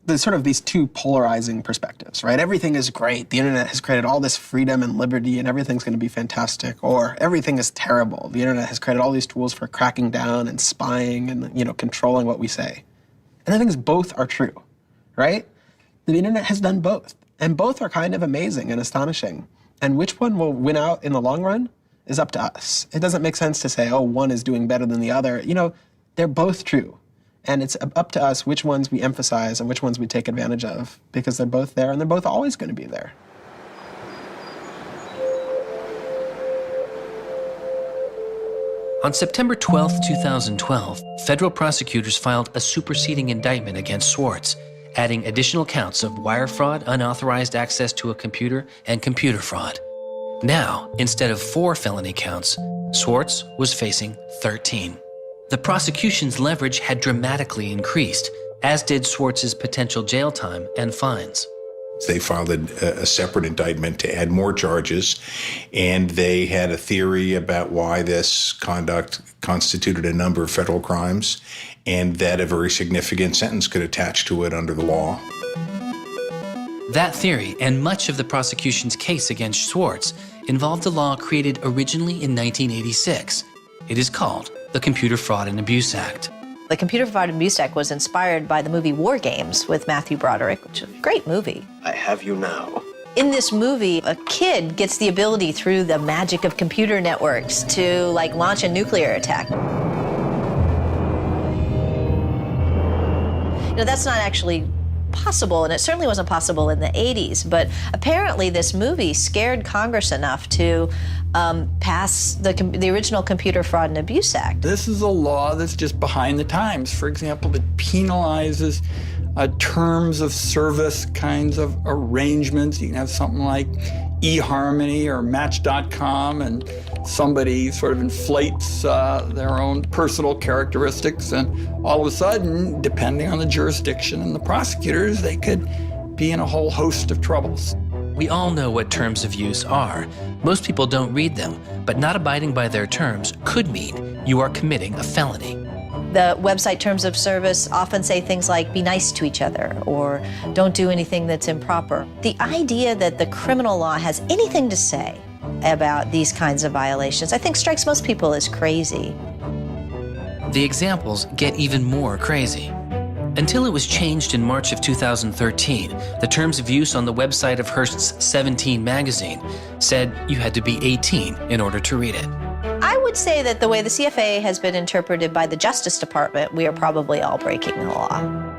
there's sort of these two polarizing perspectives, right? Everything is great. The internet has created all this freedom and liberty and everything's going to be fantastic. Or everything is terrible. The internet has created all these tools for cracking down and spying and, you know, controlling what we say. And I think both are true, right? The internet has done both. And both are kind of amazing and astonishing. And which one will win out in the long run is up to us. It doesn't make sense to say, oh, one is doing better than the other. You know, they're both true. And it's up to us which ones we emphasize and which ones we take advantage of, because they're both there and they're both always going to be there. On September 12, 2012, federal prosecutors filed a superseding indictment against Swartz, adding additional counts of wire fraud, unauthorized access to a computer, and computer fraud. Now, instead of 4 felony counts, Swartz was facing 13. The prosecution's leverage had dramatically increased, as did Swartz's potential jail time and fines. They filed a separate indictment to add more charges, and they had a theory about why this conduct constituted a number of federal crimes, and that a very significant sentence could attach to it under the law. That theory, and much of the prosecution's case against Swartz, involved a law created originally in 1986. It is called the Computer Fraud and Abuse Act. The Computer Fraud and Abuse Act was inspired by the movie War Games with Matthew Broderick, which is a great movie. I have you now. In this movie, a kid gets the ability through the magic of computer networks to launch a nuclear attack. That's not actually possible, and it certainly wasn't possible in the 80s, but apparently this movie scared Congress enough to pass the original Computer Fraud and Abuse Act. This is a law that's just behind the times. For example, that penalizes terms of service kinds of arrangements. You can have something like eHarmony or Match.com, and somebody sort of inflates their own personal characteristics, and all of a sudden, depending on the jurisdiction and the prosecutors, they could be in a whole host of troubles. We all know what terms of use are. Most people don't read them, but not abiding by their terms could mean you are committing a felony. The website terms of service often say things like, be nice to each other, or don't do anything that's improper. The idea that the criminal law has anything to say about these kinds of violations, I think strikes most people as crazy. The examples get even more crazy. Until it was changed in March of 2013, the terms of use on the website of Hearst's 17 magazine said you had to be 18 in order to read it. I would say that the way the CFA has been interpreted by the Justice Department, we are probably all breaking the law.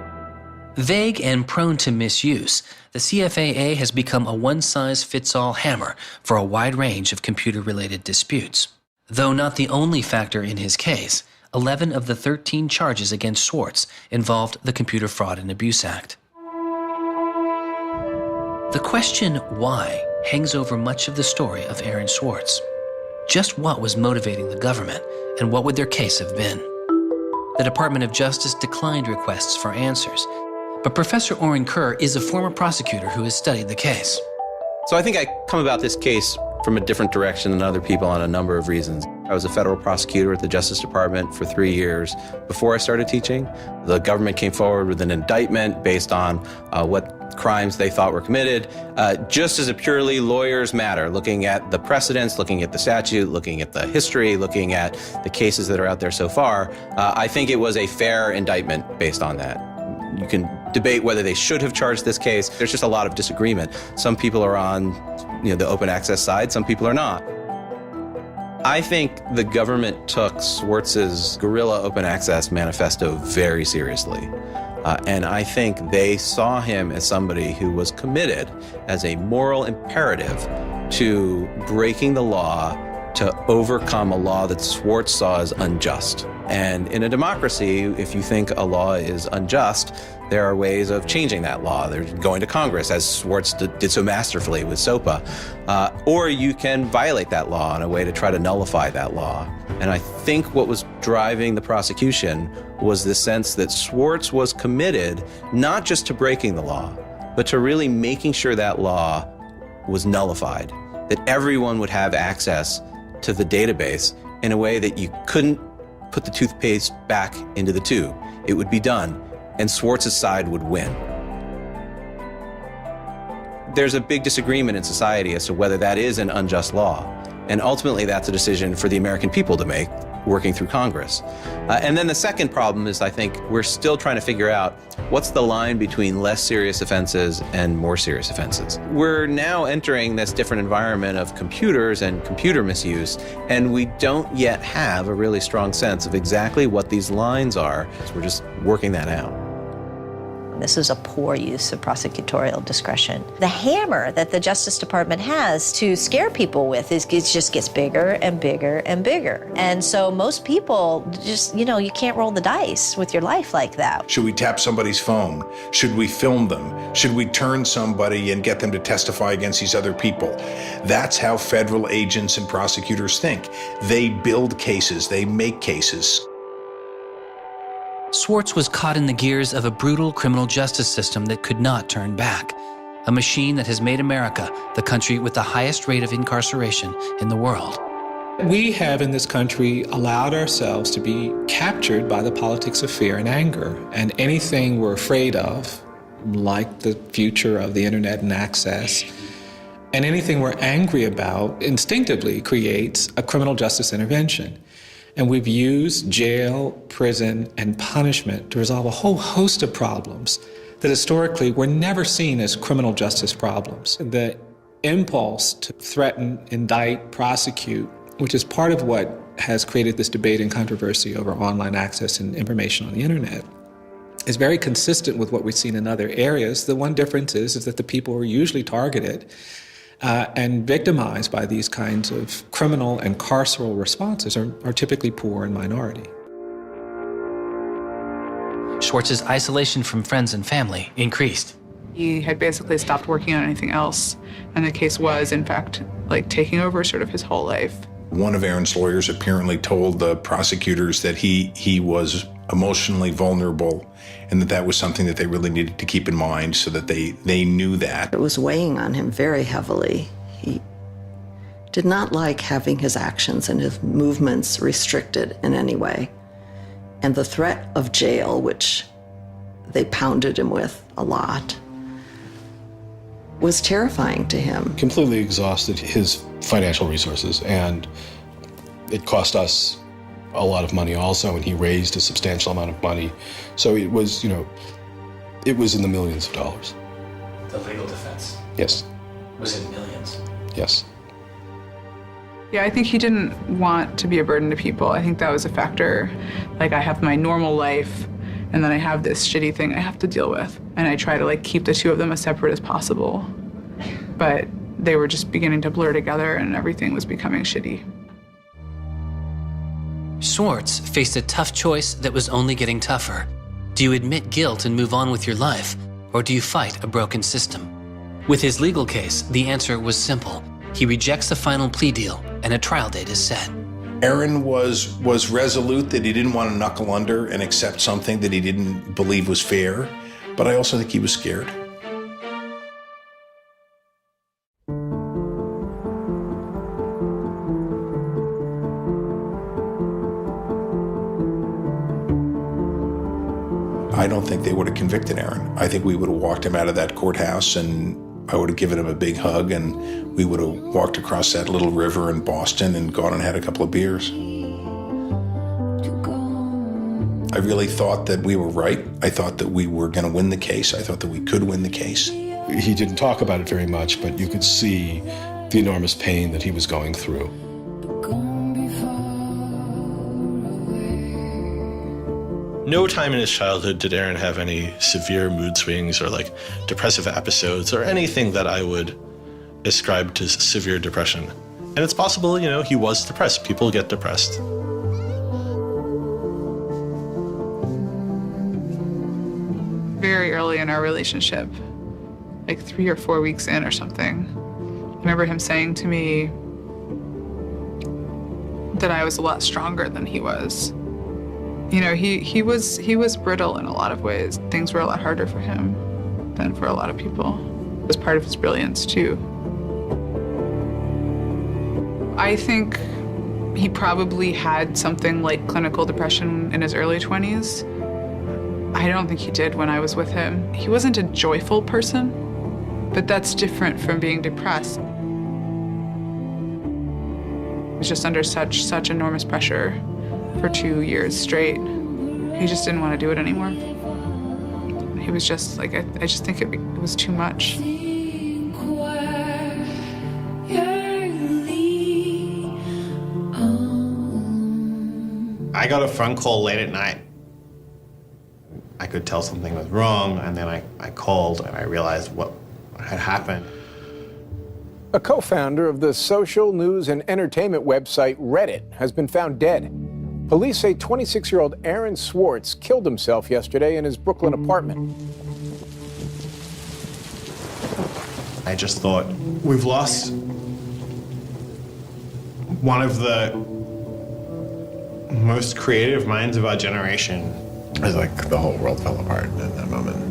Vague and prone to misuse, the CFAA has become a one-size-fits-all hammer for a wide range of computer-related disputes. Though not the only factor in his case, 11 of the 13 charges against Swartz involved the Computer Fraud and Abuse Act. The question why hangs over much of the story of Aaron Swartz. Just what was motivating the government, and what would their case have been? The Department of Justice declined requests for answers, but Professor Oren Kerr is a former prosecutor who has studied the case. So I think I come about this case from a different direction than other people on a number of reasons. I was a federal prosecutor at the Justice Department for 3 years before I started teaching. The government came forward with an indictment based on what crimes they thought were committed, just as a purely lawyers matter, looking at the precedents, looking at the statute, looking at the history, looking at the cases that are out there so far. I think it was a fair indictment based on that. You can debate whether they should have charged this case. There's just a lot of disagreement. Some people are on the open access side, some people are not. I think the government took Swartz's guerrilla open access manifesto very seriously. And I think they saw him as somebody who was committed as a moral imperative to breaking the law to overcome a law that Swartz saw as unjust. And in a democracy, if you think a law is unjust, there are ways of changing that law. There's going to Congress, as Swartz did so masterfully with SOPA. Or you can violate that law in a way to try to nullify that law. And I think what was driving the prosecution was the sense that Swartz was committed not just to breaking the law, but to really making sure that law was nullified, that everyone would have access to the database in a way that you couldn't put the toothpaste back into the tube. It would be done, and Swartz's side would win. There's a big disagreement in society as to whether that is an unjust law, and ultimately that's a decision for the American people to make, working through Congress. And then the second problem is, I think, we're still trying to figure out what's the line between less serious offenses and more serious offenses. We're now entering this different environment of computers and computer misuse, and we don't yet have a really strong sense of exactly what these lines are. So we're just working that out. This is a poor use of prosecutorial discretion. The hammer that the Justice Department has to scare people with it just gets bigger and bigger and bigger. And so most people just, you can't roll the dice with your life like that. Should we tap somebody's phone? Should we film them? Should we turn somebody and get them to testify against these other people? That's how federal agents and prosecutors think. They build cases, they make cases. Swartz was caught in the gears of a brutal criminal justice system that could not turn back. a machine that has made America the country with the highest rate of incarceration in the world. We have in this country allowed ourselves to be captured by the politics of fear and anger. And anything we're afraid of, like the future of the internet and access, and anything we're angry about instinctively creates a criminal justice intervention. And we've used jail, prison, and punishment to resolve a whole host of problems that historically were never seen as criminal justice problems. The impulse to threaten, indict, prosecute, which is part of what has created this debate and controversy over online access and information on the internet, is very consistent with what we've seen in other areas. The one difference is that the people who are usually targeted and victimized by these kinds of criminal and carceral responses are typically poor and minority. Swartz's isolation from friends and family increased. He had basically stopped working on anything else, and the case was, in fact, like taking over sort of his whole life. One of Aaron's lawyers apparently told the prosecutors that he was emotionally vulnerable and that was something that they really needed to keep in mind so that they knew that. It was weighing on him very heavily. He did not like having his actions and his movements restricted in any way. And the threat of jail, which they pounded him with a lot, was terrifying to him. Completely exhausted his financial resources, and it cost us a lot of money also, and he raised a substantial amount of money. So it was, it was in the millions of dollars. The legal defense? Yes. Was in millions? Yes. Yeah, I think he didn't want to be a burden to people. I think that was a factor. Like, I have my normal life, and then I have this shitty thing I have to deal with. And I try to keep the two of them as separate as possible. But they were just beginning to blur together, and everything was becoming shitty. Swartz faced a tough choice that was only getting tougher. Do you admit guilt and move on with your life, or do you fight a broken system? With his legal case, the answer was simple. He rejects the final plea deal, and a trial date is set. Aaron was resolute that he didn't want to knuckle under and accept something that he didn't believe was fair, but I also think he was scared. I don't think they would have convicted Aaron. I think we would have walked him out of that courthouse, and I would have given him a big hug, and we would have walked across that little river in Boston and gone and had a couple of beers. I really thought that we were right. I thought that we were going to win the case. I thought that we could win the case. He didn't talk about it very much, but you could see the enormous pain that he was going through. No time in his childhood did Aaron have any severe mood swings or depressive episodes or anything that I would ascribe to severe depression. And it's possible, he was depressed. People get depressed. Very early in our relationship, 3 or 4 weeks in or something, I remember him saying to me that I was a lot stronger than he was. He was brittle in a lot of ways. Things were a lot harder for him than for a lot of people. It was part of his brilliance, too. I think he probably had something like clinical depression in his early 20s. I don't think he did when I was with him. He wasn't a joyful person, but that's different from being depressed. He was just under such enormous pressure for 2 years straight. He just didn't want to do it anymore. He was just I just think it was too much. I got a phone call late at night. I could tell something was wrong, and then I called and I realized what had happened. A co-founder of the social news and entertainment website Reddit has been found dead. Police say 26-year-old Aaron Swartz killed himself yesterday in his Brooklyn apartment. I just thought, we've lost one of the most creative minds of our generation. It was like the whole world fell apart at that moment.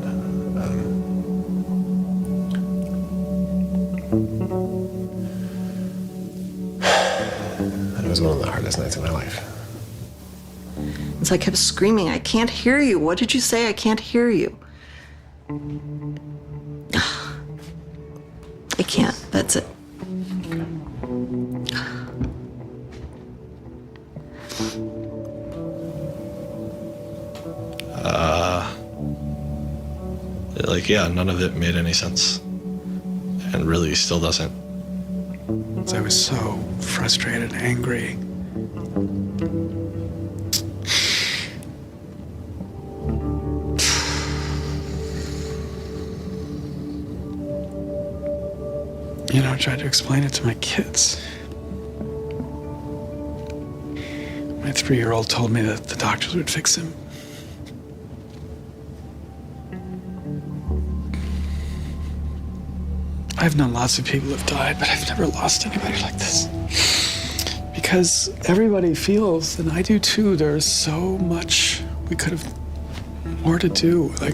It was one of the hardest nights of my life. So I kept screaming, I can't hear you. What did you say? I can't hear you. I can't. That's it. None of it made any sense. And really still doesn't. I was so frustrated, angry. I tried to explain it to my kids. My 3-year-old told me that the doctors would fix him. I've known lots of people who've died, but I've never lost anybody like this. Because everybody feels, and I do too, there's so much we could have more to do. I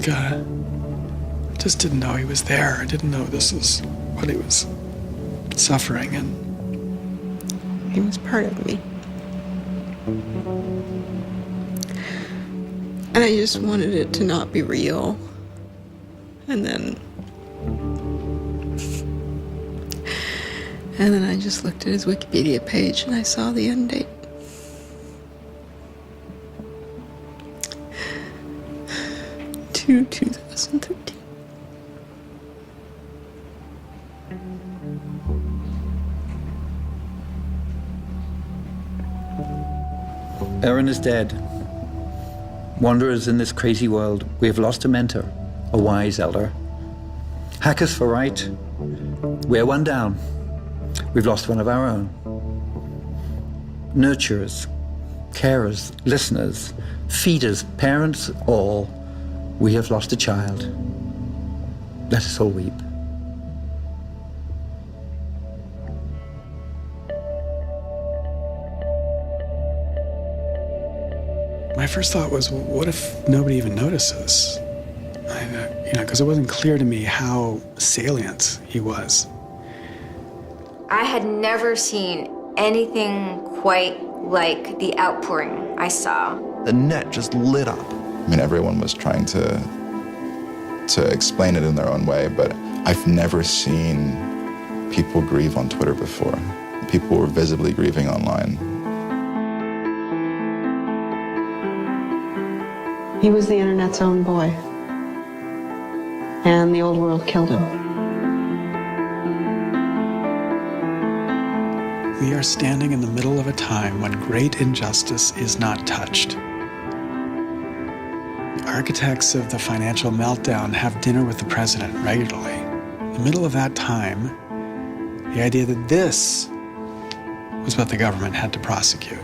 just didn't know he was there. I didn't know this is what he was suffering, and he was part of me. And I just wanted it to not be real. And then I just looked at his Wikipedia page and I saw the end date. To 2013. Aaron is dead. Wanderers in this crazy world, we have lost a mentor, a wise elder. Hackers for right, we're one down. We've lost one of our own. Nurturers, carers, listeners, feeders, parents, all, we have lost a child. Let us all weep. my first thought was, well, what if nobody even notices? Because it wasn't clear to me how salient he was. I had never seen anything quite like the outpouring I saw. The net just lit up. I mean, everyone was trying to explain it in their own way, but I've never seen people grieve on Twitter before. People were visibly grieving online. He was the internet's own boy, and the old world killed him. We are standing in the middle of a time when great injustice is not touched. Architects of the financial meltdown have dinner with the president regularly. In the middle of that time, the idea that this was what the government had to prosecute.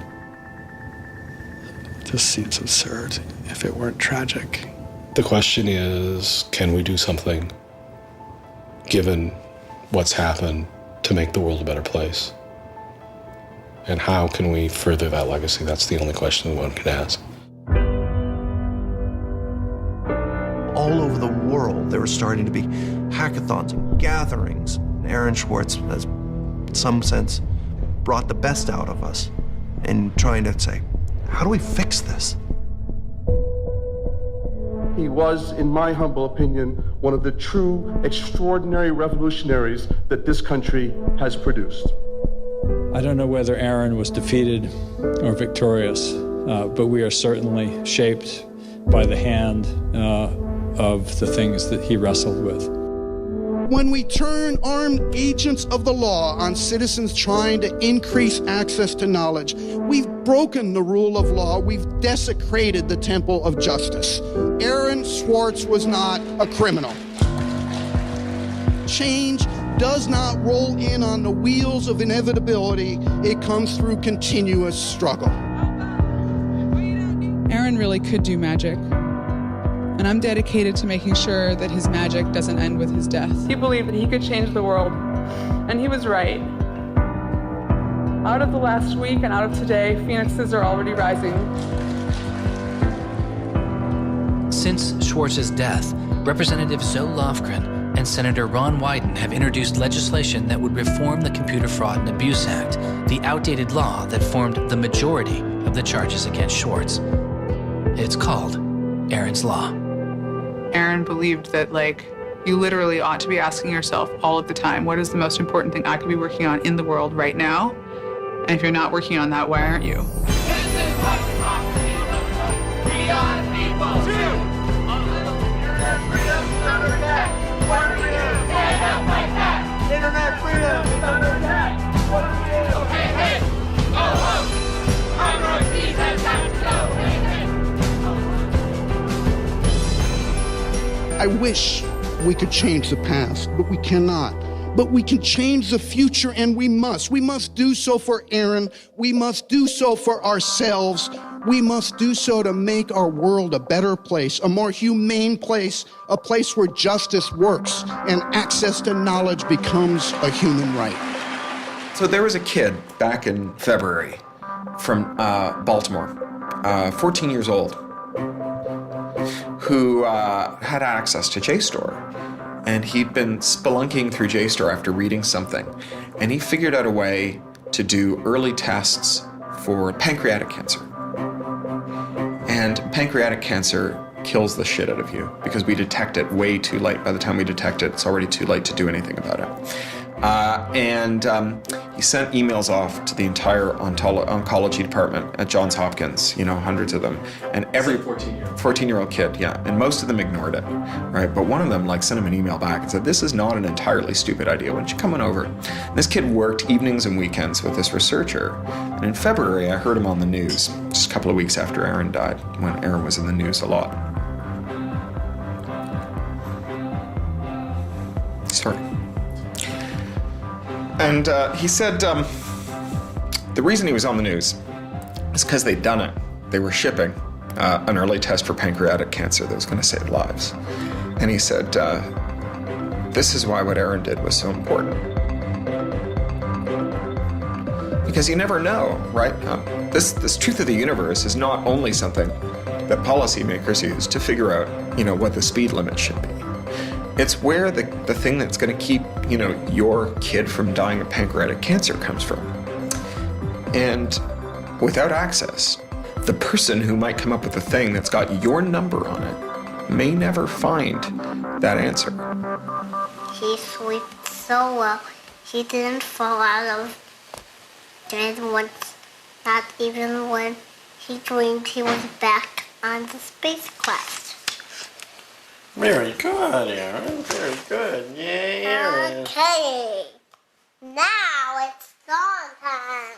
This seems absurd if it weren't tragic. The question is, can we do something, given what's happened, to make the world a better place? And how can we further that legacy? That's the only question one can ask. All over the world, there were starting to be hackathons and gatherings. Aaron Swartz has, in some sense, brought the best out of us in trying to say, how do we fix this? He was, in my humble opinion, one of the true extraordinary revolutionaries that this country has produced. I don't know whether Aaron was defeated or victorious, but we are certainly shaped by the hand of the things that he wrestled with. When we turn armed agents of the law on citizens trying to increase access to knowledge, we've broken the rule of law. We've desecrated the temple of justice. Aaron Swartz was not a criminal. Change does not roll in on the wheels of inevitability. It comes through continuous struggle. Aaron really could do magic. And I'm dedicated to making sure that his magic doesn't end with his death. He believed that he could change the world, and he was right. Out of the last week and out of today, phoenixes are already rising. Since Schwartz's death, Representative Zoe Lofgren and Senator Ron Wyden have introduced legislation that would reform the Computer Fraud and Abuse Act, the outdated law that formed the majority of the charges against Swartz. It's called Aaron's Law. Aaron believed that, like, you literally ought to be asking yourself all of the time, what is the most important thing I could be working on in the world right now? And if you're not working on that, why aren't you? Internet freedom is under attack. What do we do? Hey, hey. Oh, oh. Our Northeast has got to go. Hey, hey. I wish we could change the past, but we cannot. But we can change the future, and we must. We must do so for Aaron. We must do so for ourselves. We must do so to make our world a better place, a more humane place, a place where justice works and access to knowledge becomes a human right. So there was a kid back in February from Baltimore, 14 years old, who had access to JSTOR. And he'd been spelunking through JSTOR after reading something. And he figured out a way to do early tests for pancreatic cancer. And pancreatic cancer kills the shit out of you because we detect it way too late. By the time we detect it, it's already too late to do anything about it. He sent emails off to the entire oncology department at Johns Hopkins, hundreds of them. And every 14-year-old kid, yeah. And most of them ignored it, right? But one of them sent him an email back and said, this is not an entirely stupid idea. Why don't you come on over? And this kid worked evenings and weekends with this researcher. And in February, I heard him on the news, just a couple of weeks after Aaron died, when Aaron was in the news a lot. Sorry. And he said the reason he was on the news is because they'd done it. They were shipping an early test for pancreatic cancer that was going to save lives. And he said, this is why what Aaron did was so important. Because you never know, right? This truth of the universe is not only something that policymakers use to figure out, what the speed limit should be. It's where the thing that's going to keep, your kid from dying of pancreatic cancer comes from. And without access, the person who might come up with the thing that's got your number on it may never find that answer. He slept so well, he didn't fall out of bed once, not even when he dreamed he was back on the spacecraft. Very good, Aaron. Very good. Yay, Aaron. Okay. Now it's song time.